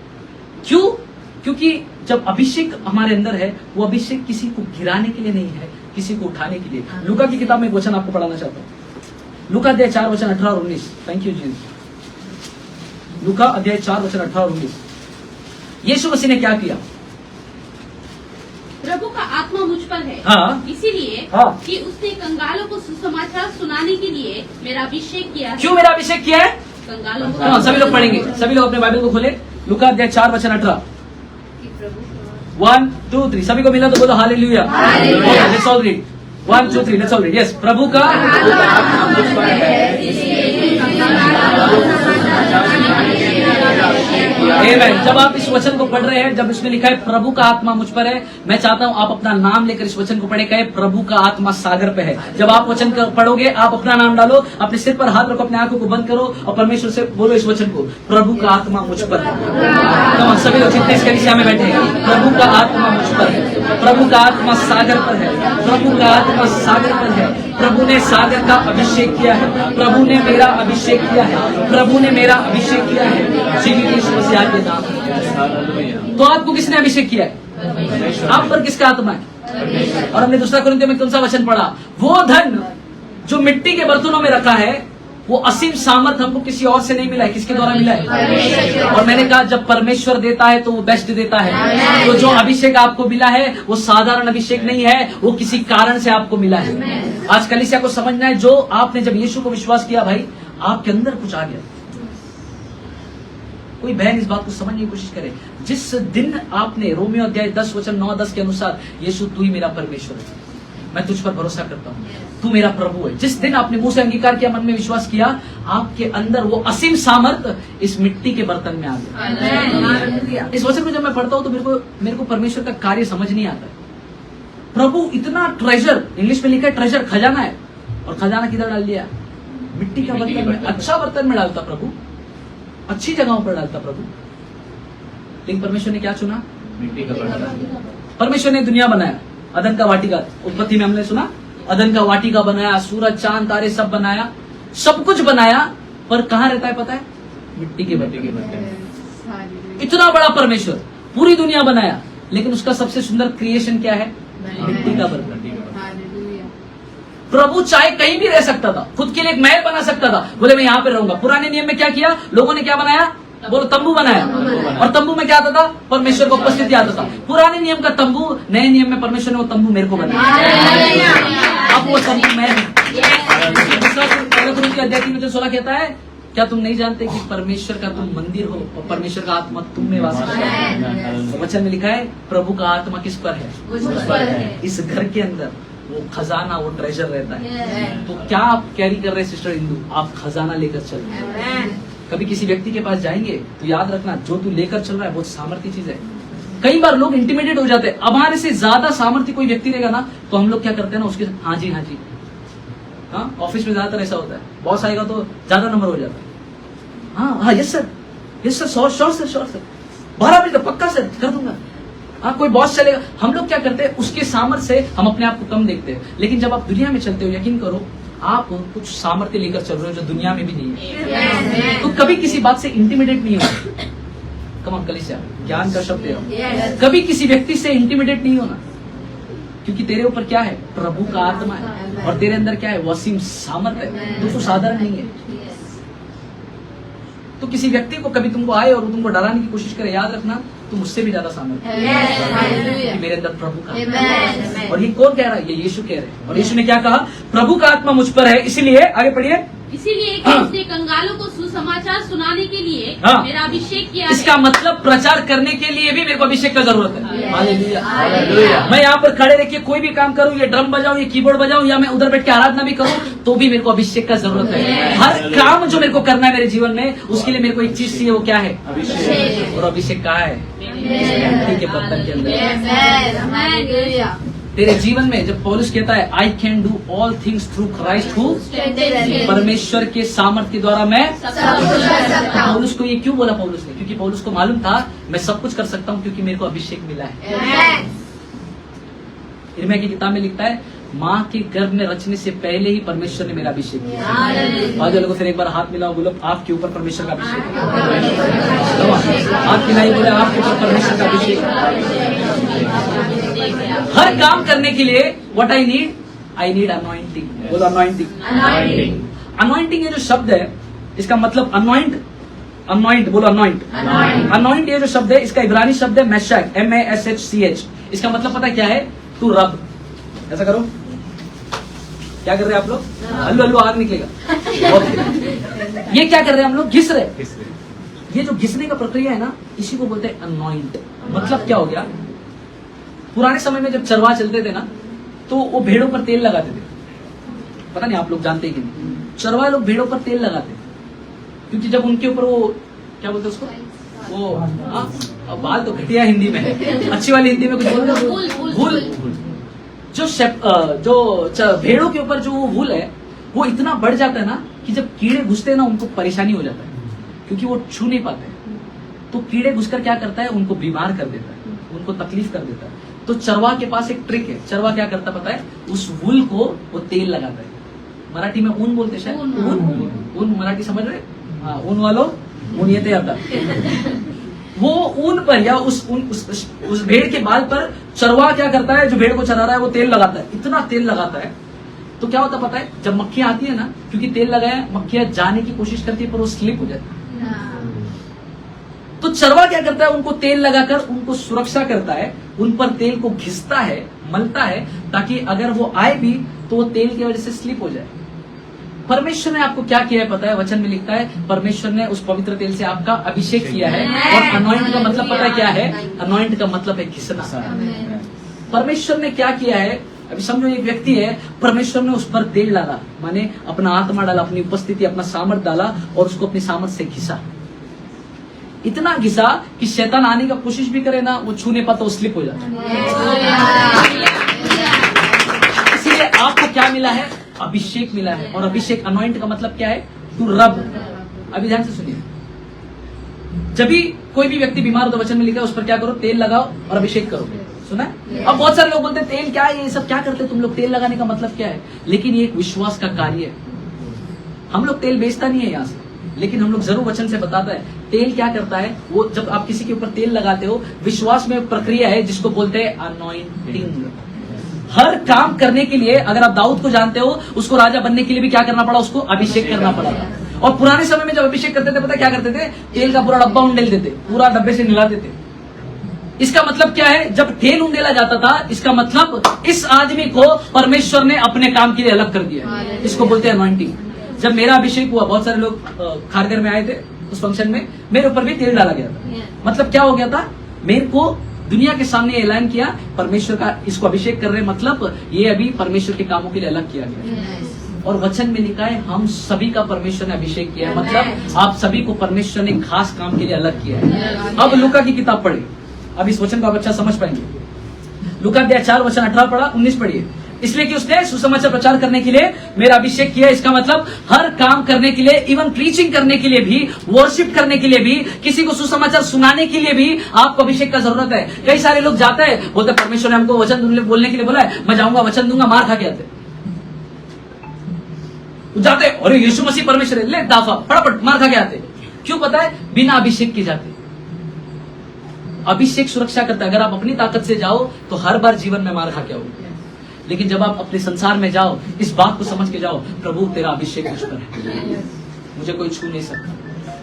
[SPEAKER 1] क्यों? क्योंकि जब अभिषेक हमारे अंदर है, वो अभिषेक किसी को गिराने के लिए नहीं है, किसी को उठाने के लिए। लूका की किताब में एक वचन आपको पढ़ाना चाहता हूँ, लूका अध्याय 4 वचन 18 और 19। थैंक यू जी। लूका अध्याय 4 वचन 18 और 19। यीशु मसीह ने क्या किया?
[SPEAKER 2] प्रभु का आत्मा मुझ पर है,
[SPEAKER 1] हाँ।
[SPEAKER 2] इसीलिए
[SPEAKER 1] हाँ।
[SPEAKER 2] कि उसने कंगालों को सुसमाचार सुनाने के लिए मेरा अभिषेक किया है।
[SPEAKER 1] क्यों मेरा अभिषेक किया है?
[SPEAKER 2] कंगालों को।
[SPEAKER 1] हाँ, सभी लोग पढ़ेंगे, सभी लोग अपने बाइबल को खोले। लूका अध्याय 4 वचन 18। 1 2 3 सभी को मिला तो बोलो hallelujah. Let's all read 1 2 3 let's all read. Yes, प्रभु का आमेन। जब आप इस वचन को पढ़ रहे हैं, जब इसमें लिखा है प्रभु का आत्मा मुझ पर है, मैं चाहता हूं आप अपना नाम लेकर इस वचन को पढ़े, कहे प्रभु का आत्मा सागर पे है। जब आप वचन पढ़ोगे, आप अपना नाम डालो, अपने सिर पर हाथ रखो, अपने आंखों को बंद करो और परमेश्वर से बोलो इस वचन को, प्रभु का आत्मा मुझ पर है। कम सभी लोग जितने इस कलीसिया में बैठे हैं, प्रभु का आत्मा मुझ पर है, प्रभु का आत्मा सागर पर है, प्रभु का आत्मा सागर पर है। प्रभु ने सागर का अभिषेक किया है, प्रभु ने मेरा अभिषेक किया है, प्रभु ने मेरा अभिषेक किया है श्री यीशु मसीह के नाम। तो आपको किसने अभिषेक किया है? आप पर किसका आत्मा है? और हमने दूसरा कुरिन्थियों में कौन सा वचन पढ़ा? वो धन जो मिट्टी के बर्तनों में रखा है, वो असीम सामर्थ हमको किसी और से नहीं मिला है, किसके द्वारा मिला है? और मैंने कहा जब परमेश्वर देता है तो वो बेस्ट देता है। तो जो अभिषेक आपको मिला है वो साधारण अभिषेक नहीं है, वो किसी कारण से आपको मिला है। आज कलीसिया को समझना है, जो आपने जब यीशु को विश्वास किया, भाई आपके अंदर कुछ आ गया। कोई बहन इस बात को समझने की कोशिश करे, जिस दिन आपने रोमियो अध्याय 10 वचन 9-10 के अनुसार, यीशु तू ही मेरा परमेश्वर है, मैं तुझ पर भरोसा करता हूँ, तू मेरा प्रभु है, जिस दिन आपने मुंह से अंगीकार किया, मन में विश्वास किया, आपके अंदर वो असीम सामर्थ इस मिट्टी के बर्तन में आ गया। इस वचन को जब मैं पढ़ता हूँ तो मेरे को परमेश्वर का कार्य समझ नहीं आता है। प्रभु इतना ट्रेजर, इंग्लिश में लिखा है ट्रेजर, खजाना है, और खजाना किधर डाल दिया? मिट्टी का बर्तन में। अच्छा बर्तन में डालता प्रभु, अच्छी जगहों पर डालता प्रभु, लेकिन परमेश्वर ने क्या चुना?
[SPEAKER 3] मिट्टी का बर्तन।
[SPEAKER 1] परमेश्वर ने दुनिया बनाया, अदन का वाटिका, उत्पत्ति में हमने सुना, अदन का वाटिका बनाया, सूरज चांद तारे सब बनाया, सब कुछ बनाया, पर कहाँ रहता है पता है? मिट्टी के बर्तन। इतना बड़ा परमेश्वर, पूरी दुनिया बनाया, लेकिन उसका सबसे सुंदर क्रिएशन क्या है? मिट्टी का बर्तन। प्रभु चाहे कहीं भी रह सकता था, खुद के लिए एक महल बना सकता था, बोले मैं यहाँ पे रहूंगा। पुराने नियम में क्या किया लोगों ने? क्या बनाया? बोलो तंबू बनाया। और तंबू में क्या आता था? परमेश्वर को उपस्थिति आता था। पुराने नियम का तंबू, नए नियम में परमेश्वर ने वो तंबू मेरे को बनाया। अब वो तंबू मैं हूं। अध्याय 3 16 कहता है क्या तुम नहीं जानते कि परमेश्वर का तुम मंदिर हो और परमेश्वर का आत्मा तुम में वास करता है? तो वचन में लिखा है प्रभु का आत्मा किस पर है?
[SPEAKER 4] उस पर है।
[SPEAKER 1] इस घर के अंदर वो खजाना, वो ट्रेजर रहता है। तो क्या आप कैरी कर रहे हैं सिस्टर इंदु? आप खजाना लेकर चल रहे हैं। कभी किसी व्यक्ति के पास जाएंगे तो याद रखना, जो तू लेकर चल रहा है बहुत सामर्थ्य चीज है। कई बार लोग इंटिमिडेट हो जाते हैं। अब हमारे से ज्यादा सामर्थ्य कोई व्यक्ति रहेगा ना, तो हम लोग क्या करते हैं ना, उसके हाँ जी हाँ जी, हाँ ऑफिस में ज्यादातर ऐसा होता है। बॉस आएगा तो ज्यादा नंबर हो जाता है। हाँ हाँ यस सर श्योर सर 12 बजे तक पक्का सर कर दूंगा। हाँ कोई बॉस चलेगा, हम लोग क्या करते हैं, उसके सामर्थ्य से हम अपने आप को कम देखते हैं। लेकिन जब आप दुनिया में चलते हो, यकीन करो आप कुछ सामर्थ्य लेकर चल रहे हो जो दुनिया में भी नहीं है। तो कभी किसी बात से इंटिमिडेट नहीं होना। कम कलिसिया ज्ञान का शब्द है। कभी किसी व्यक्ति से इंटिमिडेट नहीं होना, क्योंकि तेरे ऊपर क्या है? प्रभु का आत्मा है। और तेरे अंदर क्या है? वसीम सामर्थ्य है, तो साधारण नहीं है। तो किसी व्यक्ति को कभी तुमको आए और तुमको डराने की कोशिश करे, याद रखना तुम उससे भी ज्यादा सामर्थ्य है। मेरे अंदर प्रभु का आत्मा है। और ये कौन कह रहा है? ये यीशु कह रहे हैं। और यीशु ने क्या कहा? प्रभु का आत्मा मुझ पर है, इसलिए आगे पढ़िए।
[SPEAKER 2] इसीलिए उसने कंगालों को सुसमाचार सुनाने के लिए मेरा अभिषेक किया है।
[SPEAKER 1] इसका मतलब प्रचार करने के लिए भी मेरे को अभिषेक का जरूरत है। हालेलुया। मैं यहाँ पर खड़े रह के कोई भी काम करूँ, ये ड्रम बजाऊं, ये कीबोर्ड बजाऊं, या मैं उधर बैठ के आराधना भी करूँ, तो भी मेरे को अभिषेक का जरूरत है। हर काम जो मेरे को करना है मेरे जीवन में, उसके लिए मेरे को एक चीज चाहिए, वो क्या है? अभिषेक। और अभिषेक कहाँ है? ठीक है, पत्थर के अंदर। तेरे जीवन में जब पौलुस कहता है I can do all things through Christ who, परमेश्वर के सामर्थ्य के द्वारा मैं सब कुछ कर सकता हूँ। पौलुस को ये क्यों बोला पौलुस ने? क्योंकि पौलुस को मालूम था मैं सब कुछ कर सकता हूँ, क्योंकि मेरे को अभिषेक मिला है। यिर्मयाह की किताब में लिखता है माँ के गर्भ में रचने से पहले ही परमेश्वर ने मेरा अभिषेक किया। आज लोगों से एक बार हाथ मिलाओ, बोलो आपके ऊपर परमेश्वर का अभिषेक। हाथ मिलाई, बोले आपके ऊपर परमेश्वर का अभिषेक। हर काम करने के लिए व्हाट आई नीड अनॉइंटिंग। बोलो अनॉइंटिंग। अनॉइंटिंग ये जो शब्द है, इसका मतलब अनॉइंट बोलो अनॉइंट ये जो शब्द है, इसका इब्रानी शब्द है मैशक, MASHCH। इसका मतलब पता है क्या है? To rub. ऐसा करो, क्या कर रहे हैं आप लोग? हल्लू आग निकलेगा। ये क्या कर रहे हैं हम लोग? घिस रहे। ये जो घिसने का प्रक्रिया है ना, इसी को बोलते हैं अनॉइंट। मतलब क्या हो गया? पुराने समय में जब चरवाह चलते थे ना, तो वो भेड़ों पर तेल लगाते थे। पता नहीं आप लोग जानते हैं कि नहीं? चरवाह लोग भेड़ों पर तेल लगाते, क्योंकि जब उनके ऊपर वो क्या बोलते उसको, वो बाल तो घटिया हिंदी में है, अच्छी वाली हिंदी में कुछ बोलते भूल। जो भेड़ों के ऊपर जो वो वूल है, वो इतना बढ़ जाता है ना कि जब कीड़े घुसते हैं ना, उनको परेशानी हो जाता है, क्योंकि वो छू नहीं पाते। तो कीड़े घुसकर क्या करता है? उनको बीमार कर देता है, उनको तकलीफ कर देता है। तो चरवाह के पास एक ट्रिक है। चरवाह क्या करता पता है? उस वूल को वो तेल लगाता है। मराठी में ऊन बोलते शायद, ऊन मराठी समझ रहे? हाँ, ऊन वालों ऊन ये आता। वो ऊन पर या उस भेड़ के बाल पर चरवाह क्या करता है? जो भेड़ को चरा रहा है वो तेल लगाता है। इतना तेल लगाता है तो क्या होता पता है? जब मक्खियां आती है ना, क्योंकि तेल लगाया, मक्खियां जाने की कोशिश करती है पर वो स्लिप हो जाती है। तो चरवाह क्या करता है? उनको तेल लगाकर उनको सुरक्षा करता है, उन पर तेल को घिसता है, मलता है, ताकि अगर वो आए भी तो वो तेल की वजह से स्लिप हो जाए। परमेश्वर ने आपको क्या किया है पता है? वचन में लिखता है परमेश्वर ने उस पवित्र तेल से आपका अभिषेक किया है। और अनॉइंट का मतलब पता है क्या है? अनॉइंट का मतलब है घिसना। परमेश्वर ने क्या किया है? अभी समझो एक व्यक्ति है, परमेश्वर ने उस पर तेल डाला, माने अपना आत्मा डाला, अपनी उपस्थिति, अपना सामर्थ डाला और उसको अपनी सामर्थ से घिसा। इतना घिसा कि शैतान आने का कोशिश भी करे ना, वो छूने पाता, वो स्लिप हो जाता है। इसीलिए आपको क्या मिला है? अभिषेक मिला है। और अभिषेक, अनॉइंट का मतलब क्या है? To rub. अभी ध्यान से सुनिए, जब भी कोई भी व्यक्ति बीमार हो तो वचन में लिखा है उस पर क्या करो? तेल लगाओ और अभिषेक करो। सुना है? अब बहुत सारे लोग बोलते हैं तेल क्या है, ये सब क्या करते हैं तुम लोग, तेल लगाने का मतलब क्या है? लेकिन ये एक विश्वास का कार्य है। हम लोग तेल बेचता नहीं है यहाँ से, लेकिन हम लोग जरूर वचन से बताता है तेल क्या करता है। वो जब आप किसी के ऊपर तेल लगाते हो, विश्वास में प्रक्रिया है जिसको बोलते हैं अनॉइंटिंग। हर काम करने के लिए, अगर आप दाऊद को जानते हो, उसको राजा बनने के लिए भी क्या करना पड़ा? उसको अभिषेक करना पड़ा। और पुराने समय में जब अभिषेक करते थे, पता क्या करते थे? तेल का पूरा डब्बा उंडेल देते, पूरा डब्बे से निला देते। इसका मतलब क्या है? जब तेल उंडेला जाता था, इसका मतलब इस आदमी को परमेश्वर ने अपने काम के लिए अलग कर दिया। इसको बोलते हैं अनॉइंटिंग। जब मेरा अभिषेक हुआ, बहुत सारे लोग खारगर में आए थे उस फंक्शन में, मेरे ऊपर भी तेल डाला गया था। मतलब क्या हो गया था, मेरे को दुनिया के सामने ऐलान किया परमेश्वर का इसको अभिषेक कर रहे, मतलब ये अभी परमेश्वर के कामों के लिए अलग किया गया। और वचन में लिखा है हम सभी का परमेश्वर ने अभिषेक किया है, मतलब आप सभी को परमेश्वर ने खास काम के लिए अलग किया है। अब लूका की किताब पढ़े, अब इस वचन को आप अच्छा समझ पाएंगे। लूका अध्याय 4 वचन 18 पढ़ा, 19 पढ़िए। इसलिए कि उसने सुसमाचार प्रचार करने के लिए मेरा अभिषेक किया। इसका मतलब हर काम करने के लिए, इवन प्रीचिंग करने के लिए भी, वर्शिप करने के लिए भी, किसी को सुसमाचार सुनाने के लिए भी आपको अभिषेक का जरूरत है। कई सारे लोग जाते हैं, बोलते परमेश्वर ने हमको वचन बोलने के लिए बोला है, मैं जाऊंगा वचन दूंगा, मार खा के आते जाते, अरे यीशु मसीह परमेश्वर है, ले दाफा फटाफट मार खा के आते। क्यों पता है? बिना अभिषेक के जाते। अभिषेक सुरक्षा करता है। अगर आप अपनी ताकत से जाओ तो हर बार जीवन में मार खा के आओगे, लेकिन जब आप अपने संसार में जाओ, इस बात को समझ के जाओ, प्रभु तेरा अभिषेक मुझ पर है, मुझे कोई छू नहीं सकता।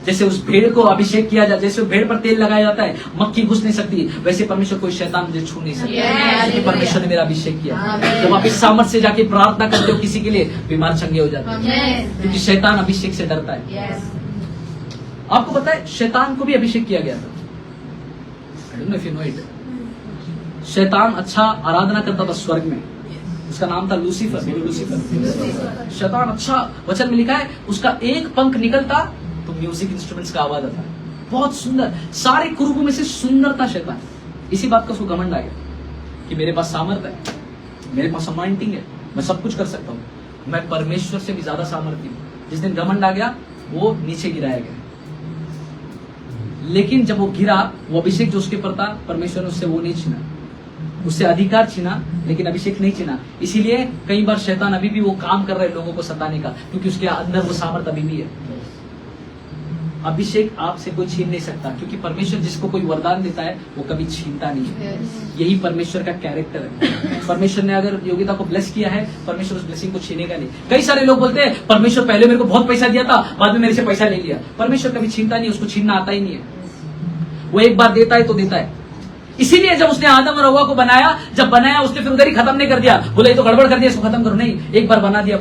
[SPEAKER 1] जैसे उस भेड़ को अभिषेक किया जाता, जैसे भेड़ पर तेल लगाया जाता है, मक्खी घुस नहीं सकती, वैसे परमेश्वर कोई शैतान मुझे छू नहीं सकता, क्योंकि परमेश्वर ने मेरा अभिषेक किया। जब आप इस सामर्थ से जाके प्रार्थना करते हो किसी के लिए, बीमार चंगे हो जाते हैं, क्योंकि शैतान अभिषेक से डरता है। आपको पता है शैतान को भी अभिषेक किया गया था। I don't know if you know it. शैतान अच्छा आराधना करता था स्वर्ग में, उसका नाम था लूसीफर। शैतान अच्छा, वचन में लिखा है उसका एक पंख निकलता तो म्यूजिक इंस्ट्रूमेंट्स का आवाज आता, बहुत सुंदर, सारे कुरुबों में से सुंदर था शैतान। इसी बात का उसको घमंड आ गया कि मेरे पास सामर्थ्य है, मेरे पास अनॉइंटिंग है, मैं सब कुछ कर सकता हूँ, मैं परमेश्वर से भी ज्यादा सामर्थ्य हूँ। जिस दिन घमंड आ गया वो नीचे गिराया गया। लेकिन जब वो गिरा, वो अभिषेक जो उसके ऊपर था, परमेश्वर ने उससे वो नहीं छीना, उससे अधिकार छीना, लेकिन अभिषेक नहीं छीना। इसीलिए कई बार शैतान अभी भी वो काम कर रहे लोगों को सताने का, क्योंकि उसके अंदर वो सामर्थ्य अभी भी है। अभिषेक आपसे कोई छीन नहीं सकता, क्योंकि परमेश्वर जिसको कोई वरदान देता है वो कभी छीनता नहीं है। यही परमेश्वर का कैरेक्टर है। परमेश्वर ने अगर योगिता को ब्लेस किया है, परमेश्वर उस ब्लेसिंग को छीनेगा नहीं। कई सारे लोग बोलते हैं परमेश्वर पहले मेरे को बहुत पैसा दिया था, बाद में मेरे से पैसा ले लिया। परमेश्वर कभी छीनता नहीं, उसको छीनना आता ही नहीं है। वो एक बार देता है तो देता है। इसीलिए जब उसने आदम और हव्वा को बनाया, जब बनाया उसने फिर उधर ही खत्म नहीं कर दिया, बोला ये तो गड़बड़ कर दिया, इसको खत्म करो, नहीं, एक बार बना दिया।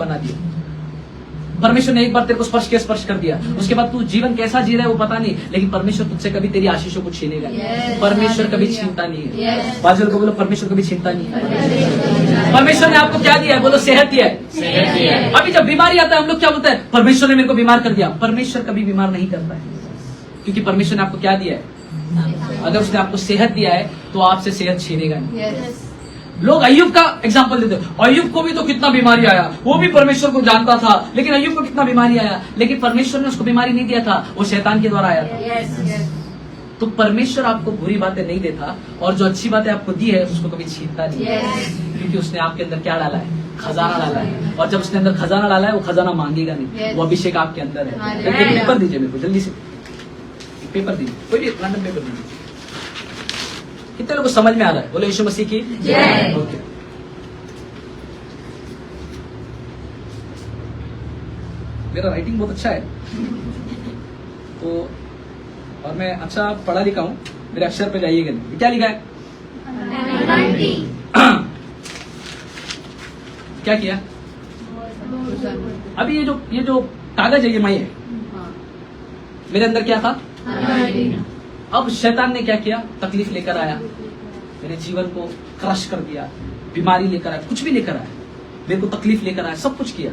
[SPEAKER 1] परमेश्वर ने एक बार तेरे को स्पर्श कर दिया, उसके बाद तू जीवन कैसा जी रहा है वो पता नहीं, लेकिन परमेश्वर तुझसे कभी तेरी आशीषों को छीनेगा नहीं। परमेश्वर कभी छीनता नहीं है। बाजू को बोलो परमेश्वर कभी छीनता नहीं है। परमेश्वर ने आपको क्या दिया है? बोलो सेहत दिया है। अभी जब बीमारी आता है हम लोग क्या बोलते हैं? परमेश्वर ने मेरे को बीमार कर दिया। परमेश्वर कभी बीमार नहीं करता है, क्योंकि परमेश्वर ने आपको क्या दिया है? अगर उसने आपको सेहत दिया है तो आपसे सेहत छीनेगा नहीं। लोग अय्यूब का एग्जांपल देते हैं, अय्यूब को भी तो कितना बीमारी आया, वो भी परमेश्वर को जानता था, लेकिन अय्यूब को कितना बीमारी आया, लेकिन परमेश्वर ने उसको बीमारी नहीं दिया था, वो शैतान के द्वारा आया था। तो परमेश्वर आपको बुरी बातें नहीं देता, और जो अच्छी बातें आपको दी है उसको कभी छीनता नहीं, क्योंकि उसने आपके अंदर क्या डाला है? खजाना डाला है। और जब उसने अंदर खजाना डाला है, वो खजाना मांगेगा नहीं, वो अभिषेक आपके अंदर है। एक पेपर दीजिए मेरे को जल्दी से, पेपर दीजिए, कोई भी रैंडम पेपर दीजिए। कितने लोगों को समझ में आ रहा है? बोलो यीशु मसीह की जय। ओके, मेरा राइटिंग बहुत अच्छा है तो, और मैं अच्छा पढ़ा लिखा हूँ, मेरे अक्षर पे जाइएगा। क्या लिखा है? क्या किया? अभी ये जो कागज है, ये मई है, मेरे अंदर क्या था? अब शैतान ने क्या किया? तकलीफ लेकर आया, मेरे जीवन को क्रश कर दिया, बीमारी लेकर आया, कुछ भी लेकर आया, मेरे को तकलीफ लेकर आया, सब कुछ किया।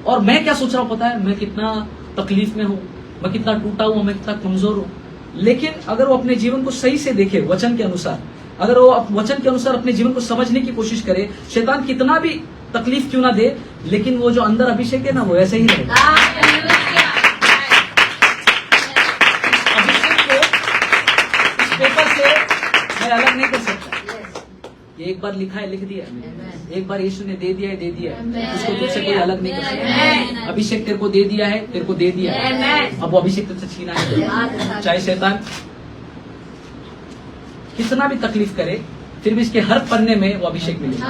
[SPEAKER 1] और मैं क्या सोच रहा हूँ पता है? मैं कितना तकलीफ में हूँ, मैं कितना टूटा हूँ, मैं कितना कमजोर हूँ। लेकिन अगर वो अपने जीवन को सही से देखे, वचन के अनुसार, अगर वो वचन के अनुसार अपने जीवन को समझने की कोशिश करे, शैतान कितना भी तकलीफ क्यों ना दे, लेकिन वो जो अंदर अभिषेक है ना, वो ऐसे ही रहेगा। पेपर से मैं अलग नहीं कर सकता। ये एक बार लिखा है, लिख दिया, एक बार यीशु ने दे दिया है, दे दिया है, उसको तुझसे कोई अलग नहीं कर सकता। अभिषेक तेरे को दे दिया है, तेरे को दे दिया है, अब वो अभिषेक तुझसे छीना है। चाहे शैतान कितना भी तकलीफ करे, फिर भी इसके हर पन्ने में वो अभिषेक मिलेगा।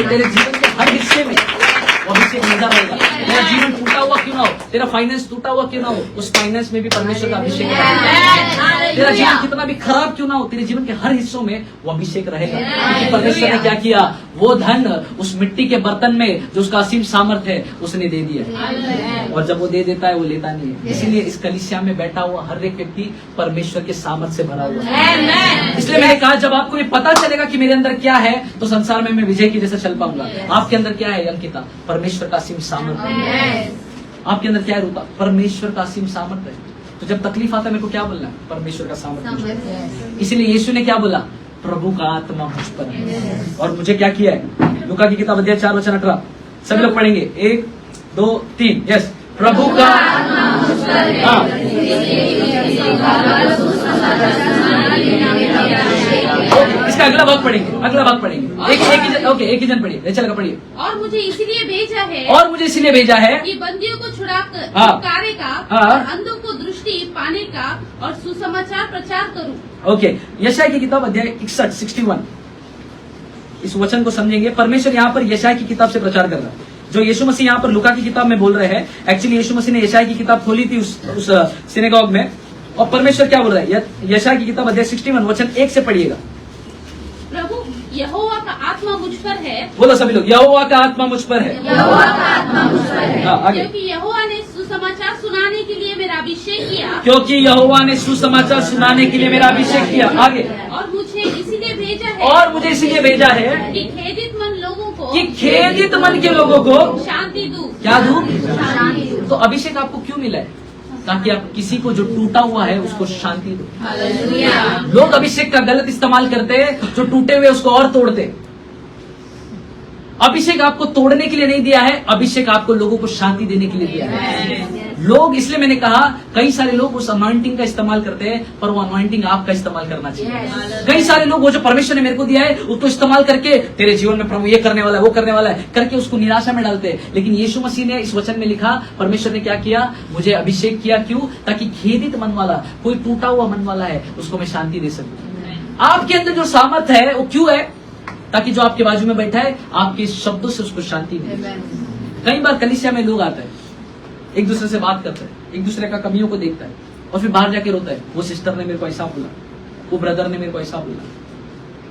[SPEAKER 1] तेरे जीवन के हर हिस्से में वो अभिषेक नजर आएगा। तेरा जीवन टूटा हुआ क्यों ना हो, तेरा फाइनेंस टूटा हुआ क्यों ना हो, उस फाइनेंस में भी परमेश्वर का अभिषेक है। तेरा जीवन कितना भी खराब क्यों ना हो, तेरे जीवन के हर हिस्सों में वो अभिषेक रहेगा। क्योंकि परमेश्वर ने क्या किया, वो धन उस मिट्टी के बर्तन में जो उसका असीम सामर्थ्य है उसने दे दिया। और जब वो दे देता है वो लेता नहीं है। इसीलिए इस कलीसिया में बैठा हुआ हर एक व्यक्ति परमेश्वर के सामर्थ्य से भरा हुआ है। इसलिए मैंने कहा जब आपको ये पता चलेगा कि मेरे अंदर क्या है तो संसार में मैं विजय की जैसे चल पाऊंगा। आपके अंदर क्या है अंकिता? परमेश्वर का असीम सामर्थ्य। आपके अंदर क्या है रूपा? परमेश्वर का असीम सामर्थ्य है। तो जब तकलीफ आता है मेरे को क्या बोलना है? परमेश्वर का सामर्थ्य। इसीलिए यीशु ने क्या बोला? प्रभु का आत्मा मुझ पर है और मुझे क्या किया है? लूका की किताब अध्याय 4 वचन 18 सभी लोग पढ़ेंगे, 1 2 3 यस। प्रभु का इसका अगला भाग पढ़ेंगे, एक ही जन पढ़िए, चलेगा पढ़िए।
[SPEAKER 2] और मुझे इसीलिए भेजा है कि बंदियों को छुटकारे का और अंधों को दृष्टि पाने का और सुसमाचार प्रचार करूं।
[SPEAKER 1] ओके, यशायाह की किताब अध्याय 61 इस वचन को समझेंगे। परमेश्वर यहाँ पर यशायाह की किताब से प्रचार कर रहा है। जो यीशु मसीह यहाँ पर लूका की किताब में बोल रहे हैं, एक्चुअली यीशु मसीह ने यशायाह की किताब खोली थी उस सिनेगॉग में। और परमेश्वर क्या बोल रहा है? यशायाह की किताब अध्याय 61 वचन 1 से पढ़िएगा।
[SPEAKER 2] प्रभु यहोवा का आत्मा मुझ पर है।
[SPEAKER 1] बोलो सभी लोग, यहोवा का आत्मा मुझ पर है। आगे।
[SPEAKER 2] क्योंकि यहोवा ने सुसमाचार सुनाने के लिए मेरा अभिषेक किया।
[SPEAKER 1] क्योंकि यहोवा ने सुसमाचार सुनाने के लिए मेरा अभिषेक किया। आगे।
[SPEAKER 2] और मुझे इसीलिए भेजा है कि खेदित मन के लोगों को शांति दूं।
[SPEAKER 1] क्या दूं? तो अभिषेक आपको क्यों मिला है? ताकि आप किसी को जो टूटा हुआ है उसको शांति दो। लोग अभिषेक का गलत इस्तेमाल करते हैं, जो टूटे हुए उसको और तोड़ते। अभिषेक आपको तोड़ने के लिए नहीं दिया है, अभिषेक आपको लोगों को शांति देने के लिए दिया है। लोग, इसलिए मैंने कहा कई सारे लोग उस अनॉइंटिंग का इस्तेमाल करते हैं, पर वो अनॉइंटिंग आपका इस्तेमाल करना चाहिए। कई सारे लोग वो जो परमेश्वर ने मेरे को दिया है उसको इस्तेमाल करके तेरे जीवन में प्रभु ये करने वाला है, वो करने वाला है करके उसको निराशा में डालते हैं। लेकिन यीशु मसीह ने इस वचन में लिखा, परमेश्वर ने क्या किया? मुझे अभिषेक किया। क्यों? ताकि खेदित मन वाला, कोई टूटा हुआ मन वाला है, उसको मैं शांति दे सकूं। आपके अंदर जो सामर्थ है वो क्यों है? ताकि जो आपके बाजू में बैठा है आपके शब्दों से उसको शांति मिले। कई बार कलीसिया में लोग आते हैं, एक दूसरे से बात करते हैं, एक दूसरे का कमियों को देखता है और फिर बाहर जाके रोता है, वो सिस्टर ने मेरे को ऐसा बोला, वो ब्रदर ने मेरे को ऐसा बोला।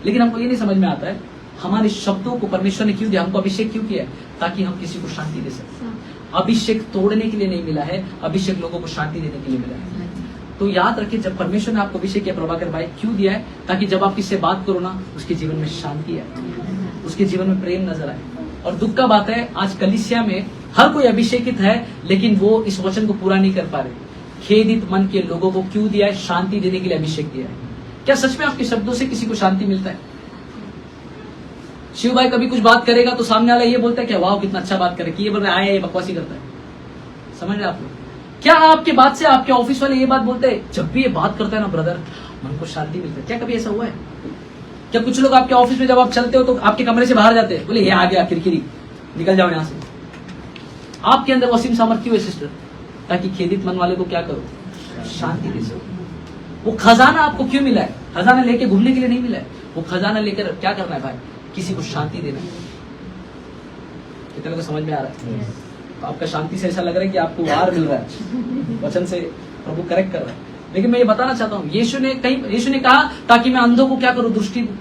[SPEAKER 1] लेकिन हमको ये नहीं समझ में आता है हमारे शब्दों को परमेश्वर ने क्यों दिया, हमको अभिषेक क्यों किया है? ताकि हम किसी को शांति दे सकें। अभिषेक तोड़ने के लिए नहीं मिला है, अभिषेक लोगों को शांति देने के लिए मिला है। तो याद रखिए, जब परमेश्वर ने आपको अभिषेक किया प्रभाकर भाई, क्यों दिया है? ताकि जब आप किससे बात करो ना, उसके जीवन में शांति आए, उसके जीवन में प्रेम नजर आए। और दुख का बात है, आज कलीसिया में हर कोई अभिषेकित है लेकिन वो इस वचन को पूरा नहीं कर पा रहे। खेदित मन के लोगों को क्यों दिया है? शांति देने के लिए अभिषेक दिया है। क्या सच में आपके शब्दों से किसी को शांति मिलता है? शिव भाई कभी कुछ बात करेगा तो सामने वाला ये बोलता है क्या वाह कितना अच्छा बात करे, कि ये बोल रहा है ये बकवासी करता है। समझ रहे आप लोग? क्या आपके बात से आपके ऑफिस वाले ये बात बोलते हैं, जब भी ये बात करता है ना ब्रदर मन को शांति मिलती है? क्या कभी ऐसा हुआ है? क्या कुछ लोग आपके ऑफिस में जब आप चलते हो तो आपके कमरे से बाहर जाते हैं, बोले ये आ गया किरकिरी, निकल जाओ यहाँ से। आपके अंदर वसीम सामर्थ्य क्यों है सिस्टर? ताकि खेदित मन वाले को क्या करो? शांति दे सको। वो खजाना आपको क्यों मिला है? खजाना लेके घूमने के लिए नहीं मिला है, वो खजाना लेकर क्या करना है भाई? किसी को शांति देना है। कितने को समझ में आ रहा है? तो आपका शांति से ऐसा लग रहा है कि आपको वार मिल रहा है, वचन से प्रभु करेक्ट कर रहा है। लेकिन मैं ये बताना चाहता हूँ, यीशु ने कहा ताकि मैं अंधों को क्या करूँ? दृष्टि दूं,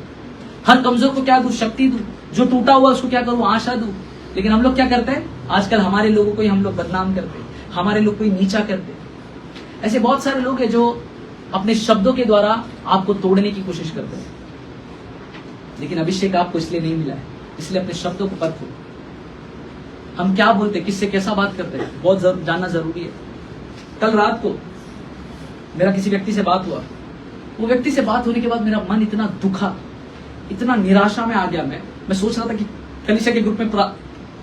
[SPEAKER 1] हर कमजोर को क्या दूं? शक्ति दूं, जो टूटा हुआ उसको क्या करूँ? आशा दूं। लेकिन हम लोग क्या करते हैं आजकल? हमारे लोगों को ही हम लोग बदनाम करते हैं, हमारे लोग को ही नीचा करते हैं। ऐसे बहुत सारे लोग हैं जो अपने शब्दों के द्वारा आपको तोड़ने की कोशिश करते हैं। लेकिन अभिषेक आपको इसलिए नहीं मिला है, इसलिए अपने शब्दों को परखो। हम क्या बोलते हैं, किससे कैसा बात करते हैं, बहुत जानना जरूरी है। कल रात को मेरा किसी व्यक्ति से बात हुआ, वो व्यक्ति से बात होने के बाद मेरा मन इतना दुखा, इतना निराशा में आ गया। मैं सोच रहा था कि कलीसिया के ग्रुप में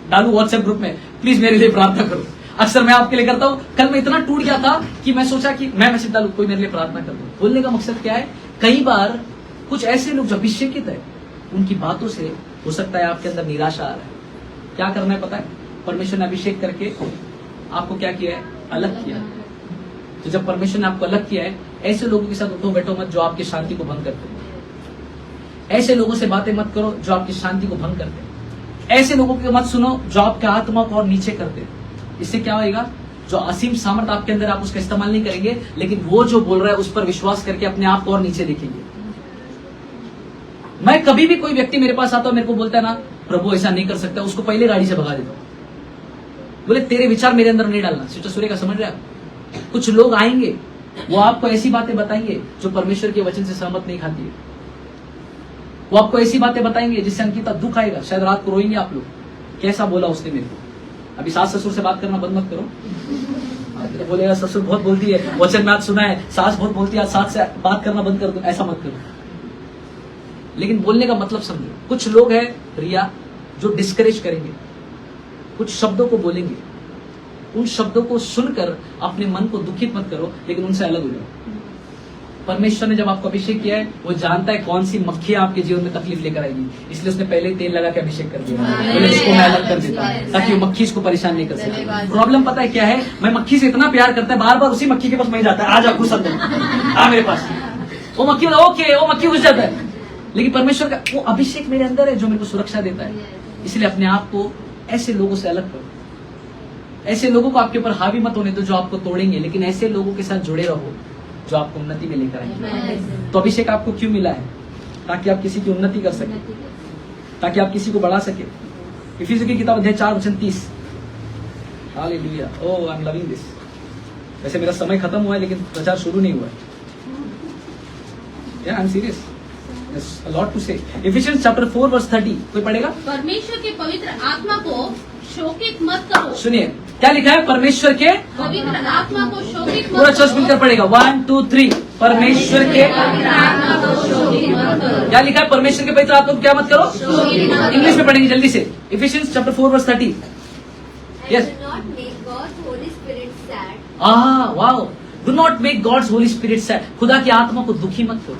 [SPEAKER 1] डालू, व्हाट्सएप ग्रुप में, प्लीज मेरे लिए प्रार्थना करो। अक्सर मैं आपके लिए करता हूँ। कल मैं इतना टूट गया था कि मैं सोचा कि मैं मैसेज डालू, कोई मेरे लिए प्रार्थना कर दो। बोलने का मकसद क्या है? कई बार कुछ ऐसे लोग जो अभिषेकित है, उनकी बातों से हो सकता है आपके अंदर निराशा आ रहा है। क्या करना है पता है? परमेश्वर ने अभिषेक करके आपको क्या किया है? अलग किया। तो जब परमेश्वर ने आपको अलग किया है, ऐसे लोगों के साथ उठो बैठो मत जो आपकी शांति को भंग करते हैं। ऐसे लोगों से बातें मत करो जो आपकी शांति को भंग करते हैं। ऐसे लोगों की मत सुनो जो आपके आत्मा को और नीचे करते हैं। इससे क्या होगा? जो असीम सामर्थ आपके अंदर, आप उसका इस्तेमाल नहीं करेंगे, लेकिन वो जो बोल रहा है उस पर विश्वास करके अपने आप को और नीचे देखेंगे। मैं कभी भी कोई व्यक्ति मेरे पास आता है मेरे को बोलता है ना प्रभु ऐसा नहीं कर सकता, उसको पहले गाड़ी से भगा देता हूं। बोले तेरे विचार मेरे अंदर नहीं डालना। सिस्टर सूर्य का समझ रहे हैं? कुछ लोग आएंगे, वो आपको ऐसी बातें बताएंगे जो परमेश्वर के वचन से सहमत नहीं खाती है। वो आपको ऐसी बातें बताएंगे जिससे अंकिता दुख आएगा, शायद रात को रोएंगे आप लोग, कैसा बोला उसने मेरे को। अभी सास ससुर से बात करना बंद मत करो। तो बोलेगा ससुर बहुत बोलती है, वचन में आज सुना है, सास बहुत बोलती है, सास से बात करना बंद कर दो, ऐसा मत करो। लेकिन बोलने का मतलब समझो। कुछ लोग हैं रिया जो डिस्करेज करेंगे, कुछ शब्दों को बोलेंगे, उन शब्दों को सुनकर अपने मन को दुखित मत करो, लेकिन उनसे अलग हो जाओ। परमेश्वर ने जब आपको अभिषेक किया है, वो जानता है कौन सी मक्खी आपके जीवन में तकलीफ लेकर आएगी, इसलिए उसने पहले ही तेल लगा के अभिषेक कर दिया, बोले इसको मैं अलग कर देता हूं ताकि वो मक्खी इसको परेशान नहीं कर सके। प्रॉब्लम पता है क्या है, मैं मक्खी से इतना प्यार करता है, बार बार उसी मक्खी के पास मैं जाता है, आज आप घुस अंदर, आ मेरे पास। वो मक्खी ओके, वो मक्खी घुस जाता है, लेकिन परमेश्वर का वो अभिषेक मेरे अंदर है जो मेरे को सुरक्षा देता है। इसलिए अपने आप को ऐसे लोगों से अलग करो, ऐसे लोगों को आपके ऊपर हावी मत होने दो जो आपको तोड़ेंगे, लेकिन ऐसे लोगों के साथ जुड़े रहो जो आपको उन्नति में लेकर आएंगे। तो अभिषेक आपको क्यों मिला है? ताकि आप किसी की उन्नति कर सके, ताकि आप किसी को बढ़ा सके। इफिसियों की किताब अध्याय 4:30। Hallelujah, oh I am loving this. वैसे मेरा समय खत्म हुआ है लेकिन प्रचार शुरू नहीं हुआ है। I am serious, a lot to say. Ephesians chapter 4 verse 30 कोई पढ़ेगा?
[SPEAKER 2] परमेश्वर के पवित्र आत्मा को शोकित मत करो।
[SPEAKER 1] सुनिए क्या लिखा है, परमेश्वर के
[SPEAKER 2] पवित्र आत्मा को शोकित मत
[SPEAKER 1] पूरा चर्च मिलकर पढ़ेगा। 1 2 3 परमेश्वर के
[SPEAKER 2] आत्मा को शोकित मत करो।
[SPEAKER 1] क्या लिखा है, परमेश्वर के पवित्र आत्मा को क्या मत करो, इंग्लिश में पढ़ेंगे जल्दी से। Ephesians chapter 4 verse 30। Yes.
[SPEAKER 4] Do not make God's Holy Spirit sad.
[SPEAKER 1] Wow, do not make God's Holy Spirit sad। खुदा की आत्मा को दुखी मत करो।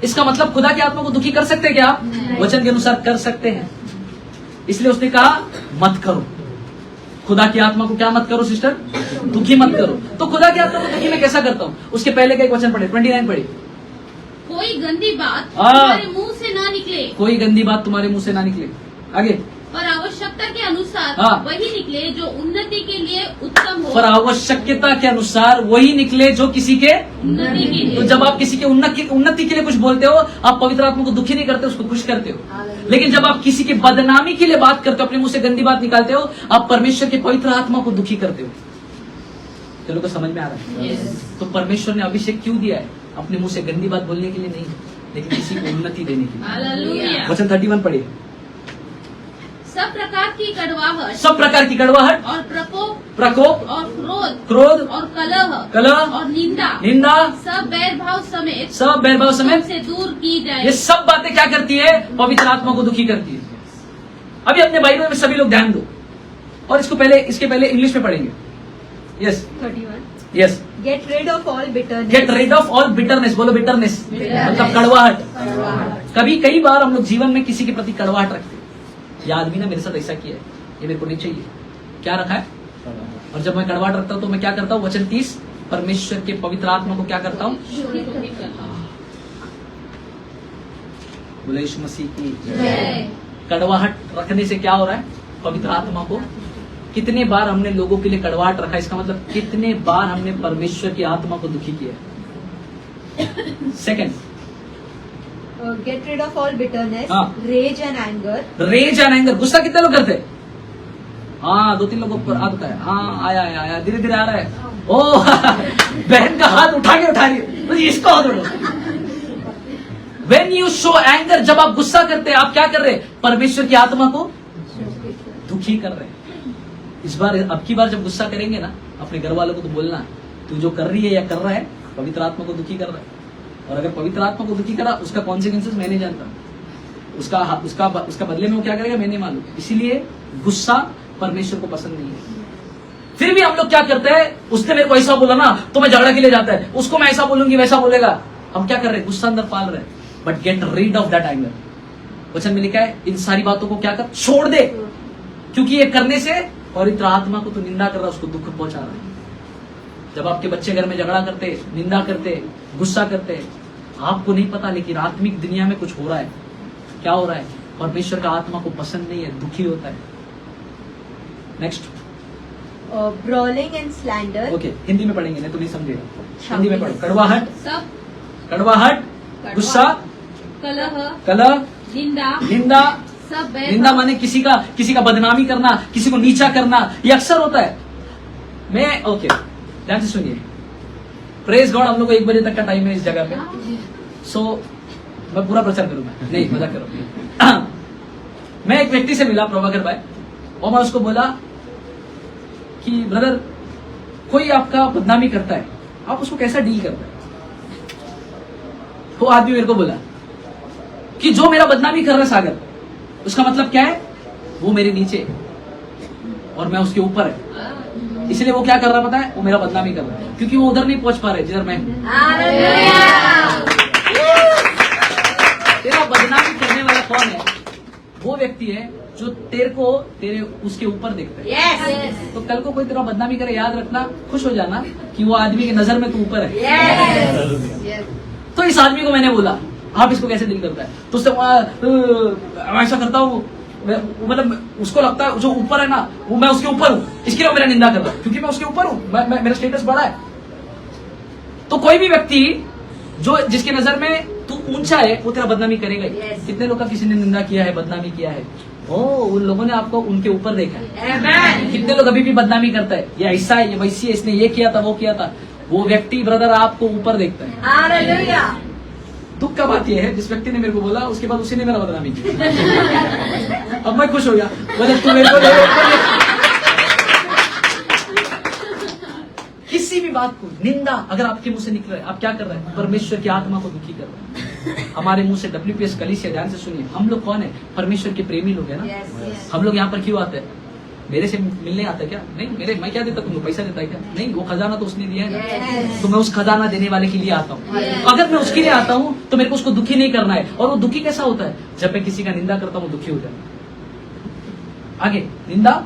[SPEAKER 1] इसका मतलब खुदा की आत्मा को दुखी कर सकते हैं क्या आप? वचन के अनुसार कर सकते हैं, इसलिए उसने कहा मत करो। खुदा की आत्मा को क्या मत करो सिस्टर, दुखी मत करो। तो खुदा की आत्मा को दुखी मैं कैसा करता हूँ? उसके पहले का एक वचन पढ़े, 29 पढ़े।
[SPEAKER 2] कोई गंदी बात तुम्हारे मुंह से ना निकले,
[SPEAKER 1] कोई गंदी बात तुम्हारे मुंह से ना निकले। आगे,
[SPEAKER 2] पर आवश्यकता के अनुसार वही निकले जो उन्नति के लिए उत्तम हो।
[SPEAKER 1] पर आवश्यकता के अनुसार वही निकले जो किसी के
[SPEAKER 2] उन्नति के लिए।
[SPEAKER 1] तो जब आप किसी के उन्नति के लिए कुछ बोलते हो, आप पवित्र आत्मा को दुखी नहीं करते, उसको खुश करते हो। लेकिन जब आप किसी की बदनामी के लिए बात करते हो, अपने मुंह से गंदी बात निकालते हो, आप परमेश्वर के पवित्र आत्मा को दुखी करते हो। चलो को समझ में आ रहा है? तो परमेश्वर ने अभिषेक क्यों दिया है? अपने मुंह से गंदी बात बोलने के लिए नहीं, लेकिन किसी को उन्नति देने के लिए।
[SPEAKER 2] हालेलुया।
[SPEAKER 1] वचन 31 पढ़िए।
[SPEAKER 2] सब प्रकार की कड़वाहट,
[SPEAKER 1] सब प्रकार की कड़वाहट
[SPEAKER 2] और
[SPEAKER 1] प्रकोप
[SPEAKER 2] और
[SPEAKER 1] क्रोध
[SPEAKER 2] और कलह और निंदा सब बैरभाव समेत से दूर की जाए।
[SPEAKER 1] ये सब बातें क्या करती है? पवित्र आत्मा को दुखी करती है। अभी अपने बाइबल में सभी लोग ध्यान दो, और इसके पहले इंग्लिश में पढ़ेंगे। Yes
[SPEAKER 5] 31
[SPEAKER 1] yes.
[SPEAKER 5] Get rid of all bitterness.
[SPEAKER 1] Get rid of all bitterness. बोलो बिटरनेस मतलब कड़वाहट। कई बार हम लोग जीवन में किसी के प्रति कड़वाहट रखते हैं। ये आदमी ने मेरे साथ ऐसा किया है, ये मेरे को नहीं चाहिए, क्या रखा है? और जब मैं कड़वाहट रखता हूँ तो मैं क्या करता हूँ? वचन 30, परमेश्वर के पवित्र आत्मा को क्या करता हूँ? बोले यीशु मसीह की। कड़वाहट रखने से क्या हो रहा है? पवित्र आत्मा को कितने बार हमने लोगों के लिए कड़वाहट रखा, इसका मतलब कितने बार हमने परमेश्वर की आत्मा को दुखी किया। Second,
[SPEAKER 5] Get rid of all bitterness,
[SPEAKER 1] हाँ।
[SPEAKER 5] rage and anger.
[SPEAKER 1] Rage and anger. गुस्सा कितने लोग करते हैं? हाँ, 2-3 लोगों पर आता है। हाँ, आया धीरे धीरे आ रहा है। ओ बहन का हाथ उठा रही है, तो इसको हाथ उठो। When you show anger, जब आप गुस्सा करते हैं, आप क्या कर रहे हैं? परमेश्वर की आत्मा को दुखी कर रहे हैं। इस बार अब की बार जब गुस्सा करेंगे ना, अपने घर वालों को तो बोलना, तू जो कर रही है या कर रहा है, पवित्र आत्मा को दुखी कर रहा है। और अगर पवित्र आत्मा को दुखी करा, उसका कॉन्सिक्वेंसेस मैं नहीं जानता, उसका बदले में वो क्या करेगा मैं नहीं मालूम। इसीलिए गुस्सा परमेश्वर को पसंद नहीं है। फिर भी हम लोग क्या करते हैं? उसने मेरे को ऐसा बोला ना तो मैं झगड़ा के लिए जाता है, उसको मैं ऐसा बोलूंगी वैसा बोलेगा। हम क्या कर रहे हैं? गुस्सा अंदर पाल रहे हैं। But get rid of that anger. वचन में लिखा है इन सारी बातों को क्या कर? छोड़ दे, क्योंकि ये करने से पवित्र आत्मा को तो निंदा कर रहा है, उसको दुख पहुंचा रहा है। जब आपके बच्चे घर में झगड़ा करते, निंदा करते, गुस्सा करते, आपको नहीं पता, लेकिन आत्मिक दुनिया में कुछ हो रहा है। क्या हो रहा है? परमेश्वर का आत्मा को पसंद नहीं है, दुखी होता है। Next,
[SPEAKER 5] brawling and slander.
[SPEAKER 1] Okay, Hindi में पढ़ेंगे नहीं तो नहीं समझेगा। हिंदी में पढ़ो। कड़वाहट,
[SPEAKER 2] सब,
[SPEAKER 1] कड़वाहट, गुस्सा,
[SPEAKER 2] कलह,
[SPEAKER 1] कलह,
[SPEAKER 2] निंदा,
[SPEAKER 1] निंदा।
[SPEAKER 2] सब बैर
[SPEAKER 1] निंदा माने किसी का बदनामी करना, किसी को नीचा करना, ये अक्सर होता है। मैं ओके, ध्यान से सुनिए। प्रेज गॉड, हम लोग को 1 बजे तक का टाइम है इस जगह पे। सो मैं पूरा प्रचार करूंगा, नहीं मजाक करो। मैं एक व्यक्ति से मिला, प्रभाकर भाई, और मैं उसको बोला कि ब्रदर, कोई आपका बदनामी करता है, आप उसको कैसा डील करते हैं? वो आदमी मेरे को बोला कि जो मेरा बदनामी कर रहा है सागर, उसका मतलब क्या है? वो मेरे नीचे और मैं उसके ऊपर है, इसलिए वो क्या कर रहा पता है? वो मेरा बदनामी कर रहा है, क्योंकि वो उधर नहीं पहुंच पा रहे जिधर मैं हूं। तेरा बदनामी करने वाला कौन है? वो व्यक्ति है जो तेरे उसके ऊपर देखता है। तो कल को कोई तेरा बदनामी करे, याद रखना, खुश हो जाना कि वो आदमी की नजर में तू ऊपर है। तो इस आदमी को मैंने बोला, आप इसको कैसे डील करता है? तो उससे ऐसा करता हूँ, मतलब उसको लगता है जो ऊपर है ना, वो मैं उसके ऊपर हूँ, इसके लिए मेरा निंदा कर रहा है, क्योंकि मैं उसके ऊपर हूँ, मेरा स्टेटस बड़ा है। तो कोई भी व्यक्ति जो जिसकी नजर में तू ऊंचा है, वो तेरा बदनामी करेगा ही। कितने लोग का किसी ने निंदा किया है, बदनामी किया है, उन लोगों ने आपको उनके ऊपर देखा है। कितने लोग अभी भी बदनामी करता है, ये ऐसा है, ये वैसी है, इसने ये किया था, वो किया था। वो व्यक्ति ब्रदर आपको ऊपर देखता है। दुख का बात यह है, जिस व्यक्ति ने मेरे को बोला, उसके बाद उसी ने मेरा बदनामी किया। अब मैं खुश हो गया, बोले तू मेरे को किसी भी बात को निंदा अगर आपके मुंह से निकल रहा है, आप क्या कर रहे हैं? परमेश्वर की आत्मा को दुखी कर रहे हैं। हमारे मुंह से WPS कलीसिया, ध्यान से सुनिए, हम लोग कौन है? परमेश्वर के प्रेमी लोग हैं ना। हम लोग यहाँ पर क्यों आते हैं? मेरे से मिलने आता है क्या? नहीं, मैं क्या देता तुमको? पैसा देता है क्या? नहीं, वो खजाना तो उसने दिया है ना। तो मैं उस खजाना देने वाले के लिए आता हूँ। अगर मैं उसके लिए आता हूँ तो मेरे को उसको दुखी नहीं करना है। और वो दुखी कैसा होता है? जब मैं किसी का निंदा करता हूँ, दुखी हो जाता है। आगे, निंदा,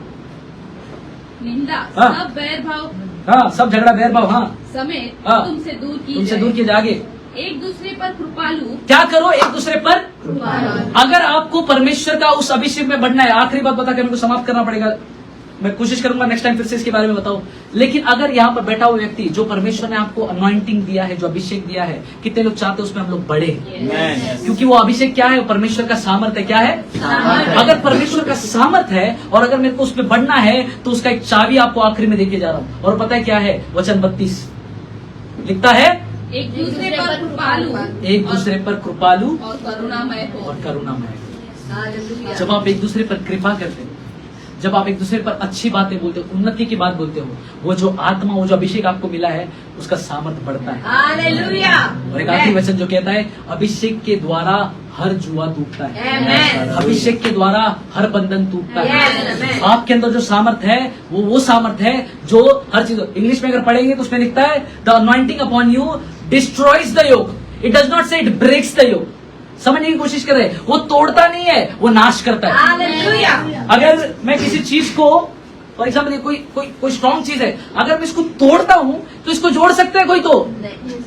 [SPEAKER 1] हाँ।
[SPEAKER 2] सब बैर भाव,
[SPEAKER 1] हाँ, सब झगड़ा बैर भाव, हाँ,
[SPEAKER 2] समेत
[SPEAKER 1] हाँ।
[SPEAKER 2] तुमसे दूर
[SPEAKER 1] किए जागे।
[SPEAKER 2] एक दूसरे पर कृपालु,
[SPEAKER 1] क्या करो? एक दूसरे पर। अगर आपको परमेश्वर का उस अभिषेक में बढ़ना है, आखिरी बात बता के मेरे को समाप्त करना पड़ेगा, मैं कोशिश करूंगा नेक्स्ट टाइम फिर से इसके बारे में बताऊं। लेकिन अगर यहाँ पर बैठा हुआ व्यक्ति जो परमेश्वर ने आपको अनॉइंटिंग दिया है, जो अभिषेक दिया है, कितने लोग चाहते हैं उसमें हम लोग बढ़े? क्योंकि वो अभिषेक क्या है? परमेश्वर का सामर्थ्य क्या है? अगर परमेश्वर का सामर्थ्य है और अगर मेरे को उसमें बढ़ना है, तो उसका एक चाबी आपको आखिरी में देके जा रहा हूँ। और पता है क्या है? वचन 32 लिखता है,
[SPEAKER 2] एक दूसरे पर कृपालु,
[SPEAKER 1] एक दूसरे पर कृपालु
[SPEAKER 2] और करुणामय हो।
[SPEAKER 1] और करुणामय। जब आप एक दूसरे पर कृपा करते हो, जब आप एक दूसरे पर अच्छी बातें बोलते हो, उन्नति की बात बोलते हो, वो जो आत्मा, वो जो अभिषेक आपको मिला है, उसका सामर्थ्य बढ़ता है।
[SPEAKER 5] हालेलुया।
[SPEAKER 1] और एक आखिरी वचन जो कहता है, अभिषेक के द्वारा हर जुआ टूटता है, अभिषेक के द्वारा हर बंधन टूटता है। आपके अंदर जो सामर्थ्य है, वो सामर्थ्य है जो हर चीज, इंग्लिश में अगर पढ़ेंगे तो उसमें लिखता है, the anointing upon you destroys the yoke, it does not say it breaks the yoke. समझने की कोशिश कर रहे हैं, वो तोड़ता नहीं है, वो नाश करता है। अगर मैं किसी चीज को, फॉर एग्जाम्पल कोई स्ट्रॉन्ग चीज है, अगर मैं इसको तोड़ता हूं तो इसको जोड़ सकता है कोई तो?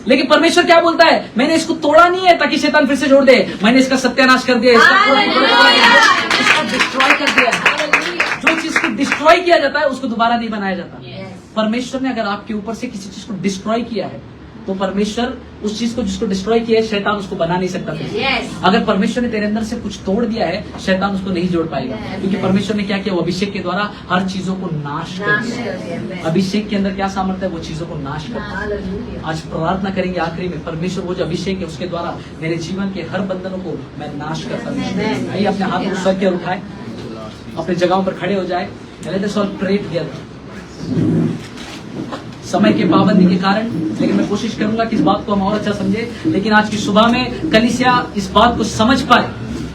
[SPEAKER 1] लेकिन परमेश्वर क्या बोलता है? मैंने इसको तोड़ा नहीं है ताकि शैतान फिर से जोड़ दे, मैंने इसका सत्यानाश कर दिया, इसका डिस्ट्रॉय कर दिया। जो चीज को डिस्ट्रॉय किया जाता है उसको दोबारा नहीं बनाया जाता। परमेश्वर ने अगर आपके ऊपर से किसी चीज को डिस्ट्रॉय किया है, तो परमेश्वर उस चीज को जिसको डिस्ट्रॉय किया है, शैतान उसको बना नहीं सकता। अगर परमेश्वर ने तेरे अंदर से कुछ तोड़ दिया है, शैतान उसको नहीं जोड़ पाएगा, क्योंकि परमेश्वर ने क्या किया? वो अभिषेक के द्वारा हर चीजों को नाश कर दिया। अभिषेक के अंदर क्या सामर्थ्य है? वो चीजों को नाश कर। आज प्रार्थना करेंगे आखिरी में, परमेश्वर वो जो अभिषेक है उसके द्वारा मेरे जीवन के हर बंधनों को मैं नाश करता हूँ। आइए अपने हाथ को सर के उठाए, अपने जगहों पर खड़े हो जाए। Let us all pray together. समय के पाबंदी के कारण, लेकिन मैं कोशिश करूंगा कि इस बात को हम और अच्छा समझे। लेकिन आज की सुबह में कलीसिया इस बात को समझ पाए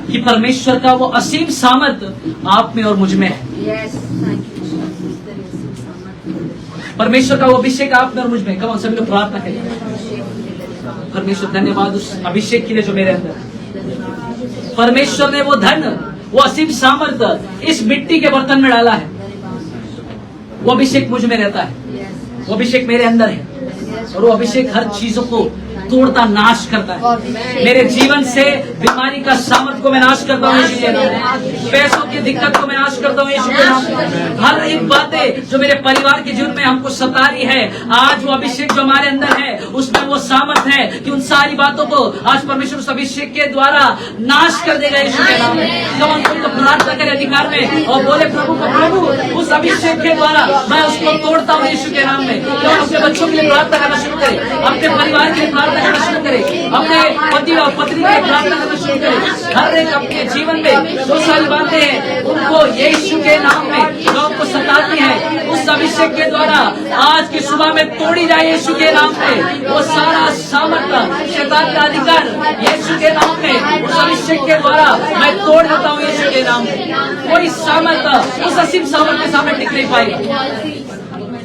[SPEAKER 1] कि परमेश्वर का वो असीम सामर्थ्य आप में और मुझ में है। परमेश्वर का वो अभिषेक आप में और मुझ में। कम सभी लोग प्रार्थना करें। परमेश्वर धन्यवाद उस अभिषेक के लिए जो मेरे अंदर, परमेश्वर ने वो धन, वो असीम सामर्थ्य इस मिट्टी के बर्तन में डाला है। वो अभिषेक मुझ में रहता है, वो अभिषेक मेरे अंदर है, और वो अभिषेक हर चीजों को तोड़ता, नाश करता है। मेरे जीवन से बीमारी का सामर्थ को मैं नाश करता हूँ यीशु के नाम में। पैसों की दिक्कत को मैं नाश करता हूँ यीशु के नाम में। हर एक बातें जो मेरे परिवार के जीवन में हमको सता रही है, आज वो अभिषेक जो हमारे अंदर है उसमें वो सामर्थ है कि उन सारी बातों को आज परमेश्वर उस अभिषेक के द्वारा नाश कर देगा यीशु के नाम में। जब हम तो प्रार्थना करें अधिकार में और बोले प्रभु को, प्रभु उस अभिषेक के द्वारा मैं उसको तोड़ता हूँ यीशु के नाम में। जब हम अपने बच्चों के लिए प्रार्थना करना शुरू करें, अपने परिवार के लिए प्रार्थना करना शुरू करें, अपने पति और पत्नी के लिए प्रार्थना करना शुरू करें, हर एक अपने जीवन में जो सारी बातें हैं उनको यीशु के नाम में जो हमको सताती है उस अभिषेक के द्वारा आज की सुबह में तोड़ी जाए यीशु के नाम में। वो सारा सामर्थ्य, शैतान का अधिकार यीशु के नाम में उस अभिषेक के द्वारा मैं तोड़ देता हूँ यीशु के नाम में। कोई सामर्थ्य उस असीम सामर्थ्य के सामने टिक नहीं पाएगा।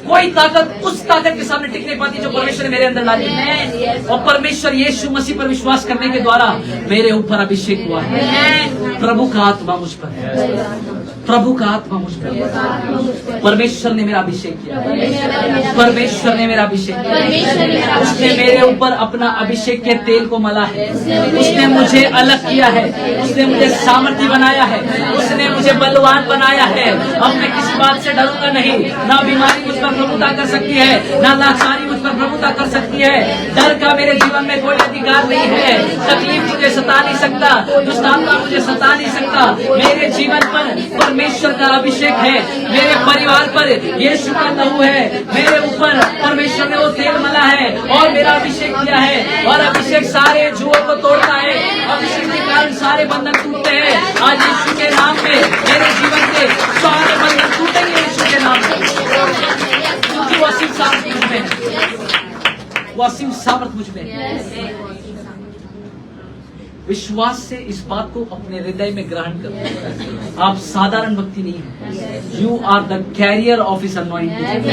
[SPEAKER 1] कोई ताकत उस ताकत के सामने टिक नहीं पाती जो परमेश्वर ने मेरे अंदर डाली है। और परमेश्वर यीशु मसीह पर विश्वास करने के द्वारा मेरे ऊपर अभिषेक हुआ है। प्रभु का आत्मा मुझ पर है, प्रभु का आत्मा मुझ पर है। परमेश्वर ने मेरा अभिषेक किया, परमेश्वर ने मेरा अभिषेक किया। उसने मेरे ऊपर अपना अभिषेक के तेल को मला है। उसने मुझे अलग किया है, उसने मुझे सामर्थ्य बनाया है, उसने मुझे बलवान बनाया है। अब मैं किसी बात से डरूंगा नहीं। ना बीमारी मुझ पर प्रभुता कर सकती है, ना लाचारी मुझ पर प्रभुता कर सकती है। डर का मेरे जीवन में कोई अधिकार नहीं है। तकलीफ मुझे सता नहीं सकता, दुष्ट आत्मा मुझे सता नहीं सकता। मेरे जीवन पर परमेश्वर का अभिषेक है, मेरे परिवार पर यीशु का लहू है, मेरे ऊपर परमेश्वर ने वो तेल मला है और मेरा अभिषेक किया है। और अभिषेक सारे जुओं को तोड़ता है, अभिषेक के कारण सारे बंधन टूटते हैं। आज यीशु के नाम में मेरे जीवन के सारे बंधन टूटेंगे यीशु के नाम में, क्योंकि वो असीम सामर्थ मुझ में है, वो असीम सामर्थ मुझ में है। विश्वास से इस बात को अपने हृदय में ग्रहण करो। आप साधारण व्यक्ति नहीं हो। You are the carrier of his anointing,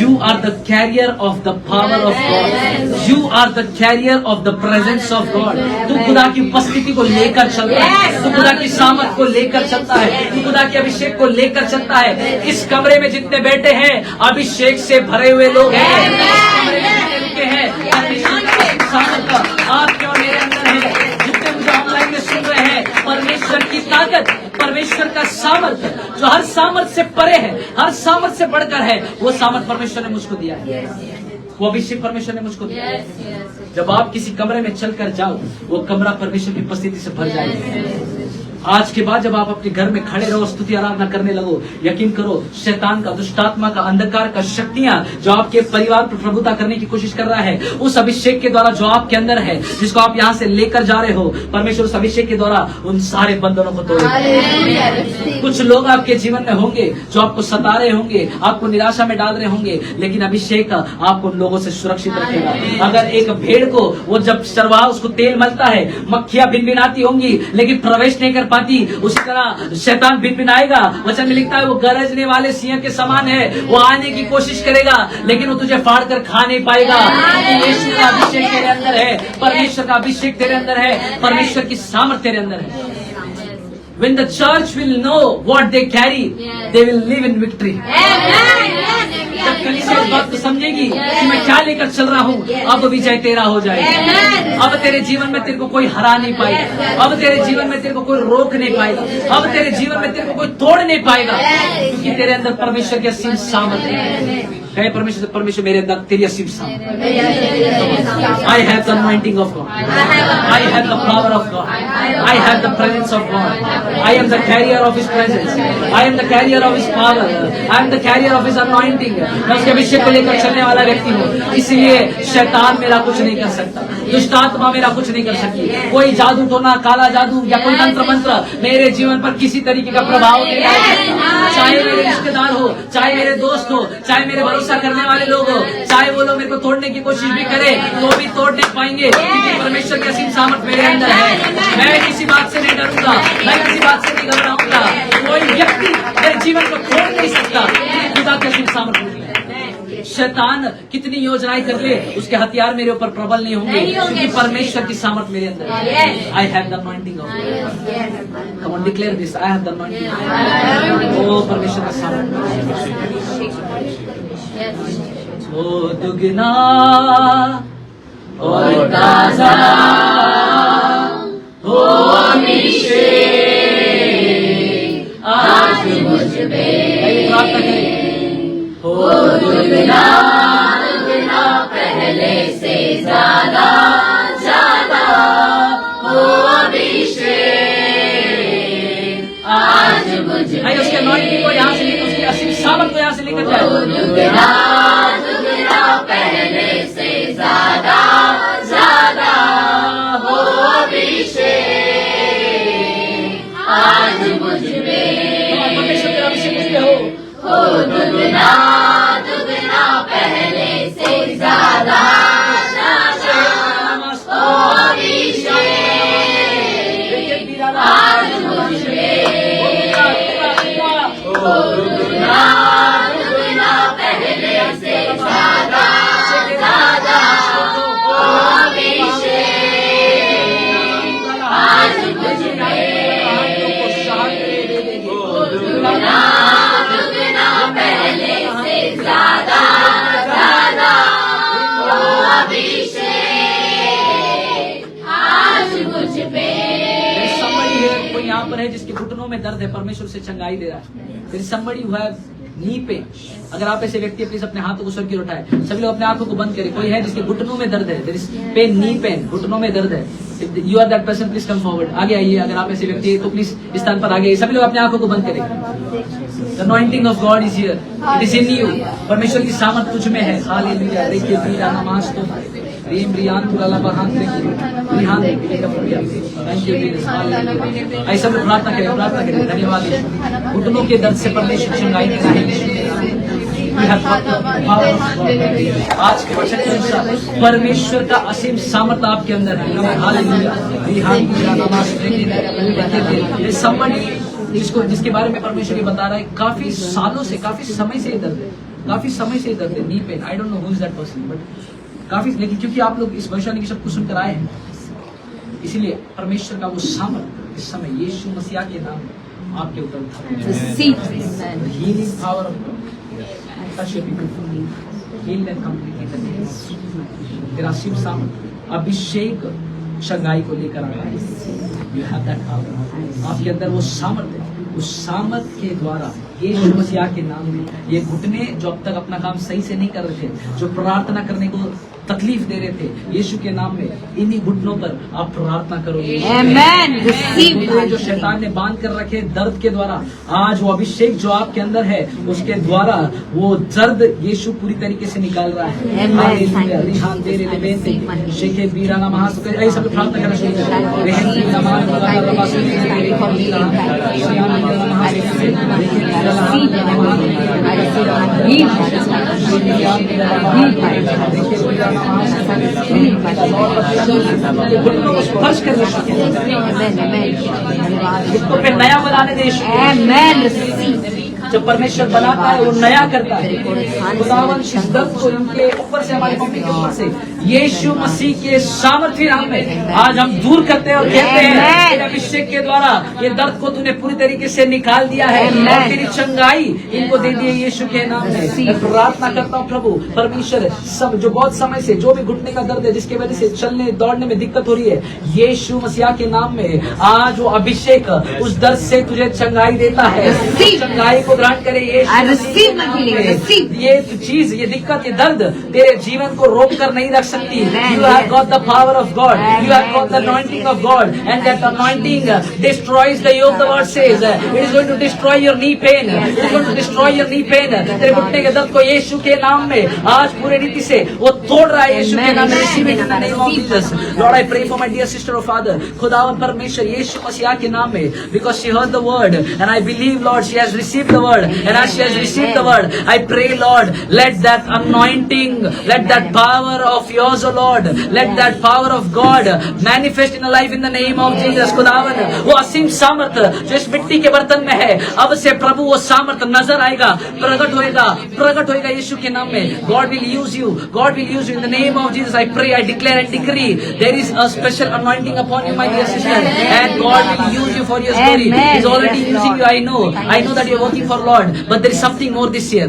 [SPEAKER 1] you are the carrier of the power of God, you are the carrier of the presence of God. तू खुदा की उपस्थिति को लेकर चलता है, तू खुदा की सामर्थ को लेकर चलता है, तू खुदा के अभिषेक को लेकर चलता है। इस कमरे में जितने बैठे हैं अभिषेक से भरे हुए लोग हैं, इस कमरे में जितने रुके हैं सामर्थ आपके और मेरे अंदर है। ऑनलाइन में सुन रहे हैं, परमेश्वर की ताकत, परमेश्वर का सामर्थ्य जो हर सामर्थ्य से परे है, हर सामर्थ्य से बढ़कर है, वो सामर्थ्य परमेश्वर ने मुझको दिया है, वो अभिषेक परमेश्वर ने मुझको दिया है। जब आप किसी कमरे में चलकर जाओ, वो कमरा परमेश्वर की उपस्थिति से भर जाएगा। आज के बाद जब आप अपने घर में खड़े रहो, स्तुति आराधना करने लगो, यकीन करो शैतान का, दुष्टात्मा का, अंधकार का शक्तियां जो आपके परिवार पर प्रभुता करने की कोशिश कर रहा है, उस अभिषेक के द्वारा जो आपके अंदर है, जिसको आप यहाँ से लेकर जा रहे हो, परमेश्वर उस अभिषेक के द्वारा उन सारे बंधनों को तोड़ेगा। कुछ लोग आपके जीवन में होंगे जो आपको सता रहे होंगे, आपको निराशा में डाल रहे होंगे, लेकिन अभिषेक आपको उन लोगों से सुरक्षित रखेगा। अगर एक भेड़ को वो जब चरवाहा उसको तेल मलता है, मक्खियां भिनभिनाती होंगी लेकिन प्रवेश नहीं कर पाती, उसी तरह शैतान भिनभिनाएगा। वचन में लिखता है वो गरजने वाले सिंह के समान है, वो आने की कोशिश करेगा लेकिन वो तुझे फाड़ कर खा नहीं पाएगा। यीशु का अभिषेक तेरे अंदर है, परमेश्वर का अभिषेक तेरे अंदर है, परमेश्वर की सामर्थ तेरे अंदर है। When the church will know what they carry, they will live in victory. जब कलीसिया इस बात को समझेगी कि मैं क्या लेकर चल रहा हूँ, अब विजय तेरा हो जाएगा। अब तेरे जीवन में तेरे को कोई हरा नहीं पाएगा, अब तेरे जीवन में तेरे को कोई रोक नहीं पाएगा, अब तेरे जीवन में तेरे को कोई तोड़ नहीं पाएगा, क्योंकि तेरे अंदर परमेश्वर की असीम सामर्थ है। कहे परमेश्वर, परमेश्वर मेरे अंदर तेरी असीम सामर्थ। I have the anointing of God, I have the power of God, I have the presence of God, I am the carrier of His presence, I am the carrier of His power, I am the carrier of His anointing। मैं उसके अभिषेक को लेकर चलने वाला व्यक्ति हूँ, इसलिए शैतान मेरा कुछ नहीं कर सकता, दुष्ट आत्मा मेरा कुछ नहीं कर सकती, कोई जादू टोना, काला जादू या कोई तंत्र मंत्र मेरे जीवन पर किसी तरीके का प्रभाव नहीं डाल। चाहे मेरे रिश्तेदार हो, चाहे मेरे दोस्त हो, चाहे मेरे भरोसा करने वाले लोग हो, चाहे वो लोग मेरे को तोड़ने की कोशिश भी करे तो भी तोड़ नहीं पाएंगे, क्योंकि परमेश्वर की असीम सामर्थ मेरे अंदर है। मैं किसी बात से नहीं डरूंगा, मैं किसी बात से नहीं घबराऊंगा। कोई व्यक्ति मेरे जीवन को तोड़ नहीं सकता, खुदा की असीम सामर्थ मुझ में है। शैतान कितनी योजनाएं कर ले, उसके हथियार मेरे ऊपर प्रबल नहीं होंगे, क्योंकि परमेश्वर की सामर्थ मेरे अंदर है। I have the anointing of God. Come on declare this, I have the anointing. ओ परमेश्वर का सामर्थ, ओ दुगना और ताजा हो अभिषेक आज मुझ पे। प्रार्थना करें। हो दुगना दुगना पहले से ज्यादा ज्यादा हो अभिषेक आज मुझ पे। उसके anointing को यहाँ से लेकर, उसकी असीम सामर्थ को यहाँ से लेकर जाए। दुगना दुगना पहले से ज्यादा ज्यादा हो अभिषेक आज मुझ पे। परमेश्वर तेरा अभिषेक मुझ पे हो दुगना दुगना पहले से ज्यादा ज्यादा हो अभिषेक आज मुझ पे। हो दुगना दुगना पहले से ज्यादा ज्यादा हो अभिषेक आज मुझ पे। हो दुगना दुगना पहले से ज्यादा ज्यादा हो अभिषेक आज मुझ पे। somebody here, कोई यहाँ पर है जिसके घुटनों में दर्द है, परमेश्वर से चंगाई दे रहा है। There is somebody who have knee pain. अगर आप ऐसे व्यक्ति प्लीज अपने हाथों को स्वर की ओर उठाए। सभी लोग अपने आंखों को बंद करें। कोई है जिसके घुटनों में दर्द है, there is pain, knee pain, घुटनों में दर्द है। You are that person, please come forward. आगे आइए। अगर आप ऐसे व्यक्ति है तो प्लीज इस स्थान पर आगे आइए। सभी लोग अपने आंखों को बंद करें। The anointing of God is here. It is in you. परमेश्वर की सामर्थ तुझ में है। हालेलुया। देखिए पीरा नमाज तो रीम रियान तुराला बहान देखिए रिहान देखिए का प्रभु। Thank you Jesus. हालेलुया। ऐसा में प्रार्थना करें, प्रार्थना करें। धन्यवाद। घुटनों के दर्द से परमेश्वर चंगाई दे रहा है। आज के वचन के अनुसार परमेश्वर का असीम सामर्थ आपके अंदर है। हालेलुया। somebody जिसके बारे में परमेश्वर ये बता रहा है, काफी सालों से, काफी समय से दर्द है, काफी समय से दर्द है, knee pain. I don't know who is that person, but काफी, लेकिन क्योंकि आप लोग इस भविष्यवाणी की सब कुछ सुनकर आए हैं, इसीलिए परमेश्वर का वो सामर्थ इस समय यीशु मसीह के नाम में आपके ऊपर healing power of God touch your people, heal them completely in the name of Jesus. तेरा शिव सामर्थ अभिषेक चंगाई को लेकर आ रहा है। You have that power. आपके अंदर वो सामर्थ है। उस सामर्थ के द्वारा यीशु मसीह के नाम में ये घुटने जो अब तक अपना काम सही से नहीं कर रहे थे, जो प्रार्थना करने को तकलीफ दे रहे थे, यीशु के नाम में इन्हीं घुटनों पर आप प्रार्थना करोगे।
[SPEAKER 5] Amen.
[SPEAKER 1] जो शैतान ने बांध कर रखे दर्द के द्वारा, आज वो अभिषेक जो आपके अंदर है उसके द्वारा वो दर्द यीशु पूरी तरीके से निकाल रहा है। शेखे बीराना महासुख सब प्रार्थना करना चाहिए। स्पर्श करने पे नया बनाने देश। जब परमेश्वर बनाता है वो नया करता है। खुदावन इस दर्द को इनके ऊपर से, हमारी मम्मी के ऊपर से यीशु मसीह के सामर्थ्य नाम में आज हम दूर करते हैं और कहते हैं तेरे अभिषेक के द्वारा ये दर्द को तूने पूरी तरीके से निकाल दिया है और तेरी चंगाई इनको दे दी है यीशु के नाम में। मैं प्रार्थना करता हूँ प्रभु परमेश्वर, सब जो बहुत समय से जो भी घुटने का दर्द है, जिसकी वजह से चलने दौड़ने में दिक्कत हो रही है, यीशु मसीह के नाम में आज वो अभिषेक उस दर्द से तुझे चंगाई देता है। चंगाई को ग्रहण करे ये चीज, ये दिक्कत, ये दर्द तेरे जीवन को रोक कर नहीं रख सकती। You have got the power of God. You have got the anointing of God, and that anointing destroys the yoke. The word says it is going to destroy your knee pain. It is going to destroy your knee pain. तेरे घुटने के दर्द को यीशु के नाम में आज पूरे रीति से वो तोड़ रहा है यीशु के नाम में। Receive it in the name of Jesus. Lord, I pray for my dear sister or father. खुदावन परमेश्वर यीशु मसीह के नाम में, because she heard the word and I believe Lord she has received the word, and as she has received the word, I pray Lord, let that anointing, let that power of yours, O Lord, let that power of God manifest in her life in the name of Jesus. खुदावन वो असीम सामर्थ जो इस मिट्टी के बर्तन में है, अब से प्रभु वो सामर्थ नजर आएगा, प्रकट होएगा यीशु के नाम में। God will use you, God will use you in the name of Jesus. I pray, I declare and decree there is a special anointing upon you, my dear sister, and God will use you for your glory. He's already using you. I know that you're working for Lord, but there is something more this year.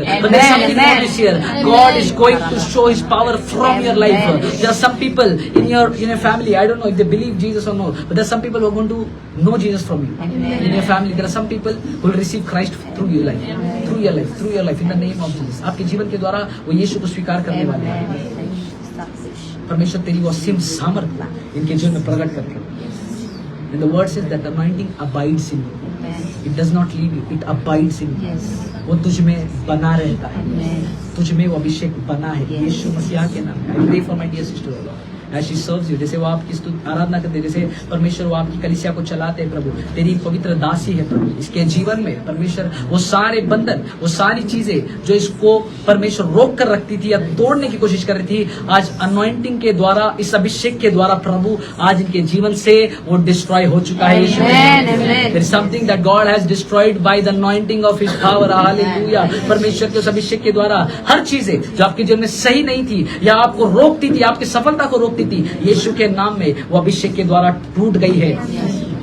[SPEAKER 1] God is going to show His power from your life. life. There are some people in your family, I don't know if they believe Jesus or no, but there are some people who are going to know Jesus from you. In your family, there are some people who will receive Christ through your life, through your life, in the name of Jesus. आपके जीवन के द्वारा वो यीशु को स्वीकार करने वाले हैं। परमेश्वर तेरी वो असीम सामर्थ इनके जीवन में प्रकट करके। And the word says that the anointing abides in you. It does not leave you. It abides in you. वो तुझ में बना रहता है। तुझ में वो अभिषेक बना है यीशु मसीह के नाम में। I pray for my dear sister as she serves you. जैसे वो आपकी आराधना करते हैं, जैसे परमेश्वर वो आपकी कलीसिया को चलाते हैं प्रभु, तेरी पवित्र दासी है प्रभु। इसके जीवन में परमेश्वर वो सारे बंधन, वो सारी चीजें जो इसको परमेश्वर रोक कर रखती थी या तोड़ने की कोशिश कर रही थी, आज अनॉइंटिंग के द्वारा, इस अभिषेक के द्वारा प्रभु आज इनके जीवन से वो डिस्ट्रॉय हो चुका है यीशु। There is something that God has destroyed by the anointing of His power. Hallelujah. परमेश्वर के उस अभिषेक के द्वारा हर चीजें जो आपके जीवन में सही नहीं थी या आपको रोकती थी, आपकी सफलता को रोकती थी, यीशु के नाम में वो अभिषेक के द्वारा टूट गई है।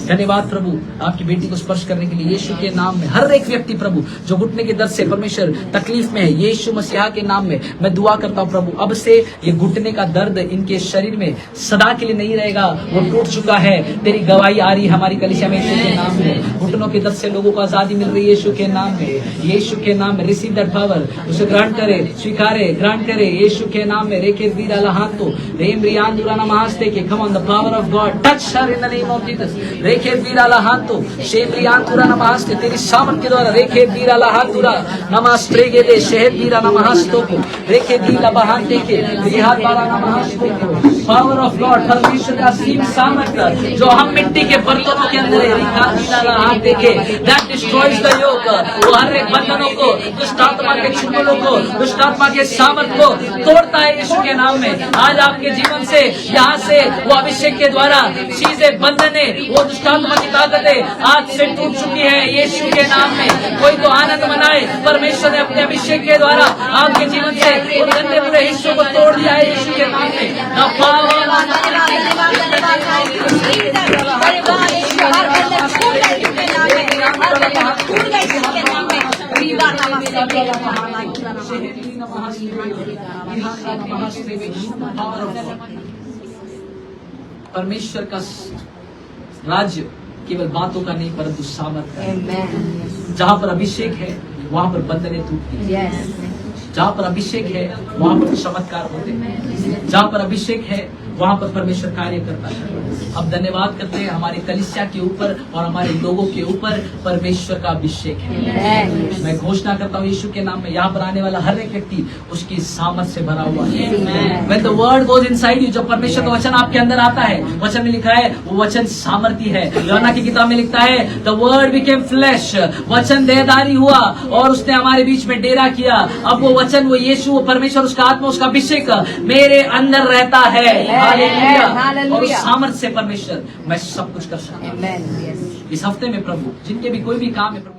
[SPEAKER 1] धन्यवाद प्रभु आपकी बेटी को स्पर्श करने के लिए यीशु के नाम में। हर एक व्यक्ति प्रभु जो घुटने के दर्द से परमेश्वर तकलीफ में है, यीशु मसीहा के नाम में मैं दुआ करता हूँ प्रभु, अब से ये घुटने का दर्द इनके शरीर में सदा के लिए नहीं रहेगा, वो टूट चुका है। तेरी गवाही आ रही है हमारी कलीसिया में यीशु के नाम में। घुटनों के दर्द से लोगों को आजादी मिल रही है यीशु के नाम में, यीशु के नाम में। रिसीव दैट पावर, उसे ग्रहण करे, स्वीकारे, ग्रहण करे यीशु के नाम में। रेखे वीरा लहातो रेम रियान दुराना महास्ते के come on the power of God touch her in the name of Jesus. रेखे वीरा लहातो शेम रियान दुरा नमस्ते तेरी सामर्थ के द्वारा। रेखे वीरा लहातुरा नमस्ते गेले शहद वीरा नमस्तों को रेखे वीरा बहाते के रिहात बारा नमस्तों को। पावर ऑफ गॉड, परमेश्वर का सीम सामर्थ जो हम मिट्टी के बर्तनों के अंदर है, रिहात वीरा लहाते के दैट डिस्ट्रॉयज द योक। वो हर एक बंधनों को, दुष्ट आत्मा के चुंगलों को, दुष्ट आत्मा के सामर्थ को तोड़ता है यीशु के नाम में। आज आपके जीवन से, यहाँ से वो अभिषेक के द्वारा चीजें, बंधने, वो दुष्ट आत्मा की ताकतें आज से टूट चुकी है यीशु के नाम में। कोई तो आनंद मनाए, परमेश्वर ने अपने अभिषेक के द्वारा आपके जीवन से उन गंदे बुरे हिस्सों को तोड़ दिया है यीशु के नाम में। परमेश्वर का राज्य केवल बातों का नहीं परंतु सामर्थ है। जहाँ पर अभिषेक है वहाँ पर बंधनें टूटती हैं। जहाँ पर अभिषेक है वहाँ पर चमत्कार होते हैं। जहाँ पर अभिषेक है वहाँ पर परमेश्वर कार्य करता है। अब धन्यवाद करते हैं हमारे कलीसिया के ऊपर और हमारे लोगों के ऊपर परमेश्वर का अभिषेक है। मैं घोषणा करता हूँ यीशु के नाम में, यहाँ पर आने वाला हर एक व्यक्ति उसकी सामर्थ से भरा हुआ है। When the word goes inside you, जब परमेश्वर का वचन आपके अंदर आता है, वचन में लिखा है वो वचन सामर्थी है। यूहन्ना की किताब में लिखता है the word became flesh, वचन देहधारी हुआ और उसने हमारे बीच में डेरा किया। अब वो वचन, वो यीशु, वो परमेश्वर, उसका आत्मा, उसका अभिषेक मेरे अंदर रहता है। हालेलुया। और सामर्थ से परमेश्वर मैं सब कुछ कर सकता हूँ। इस हफ्ते में प्रभु जिनके भी कोई भी काम है प्रभु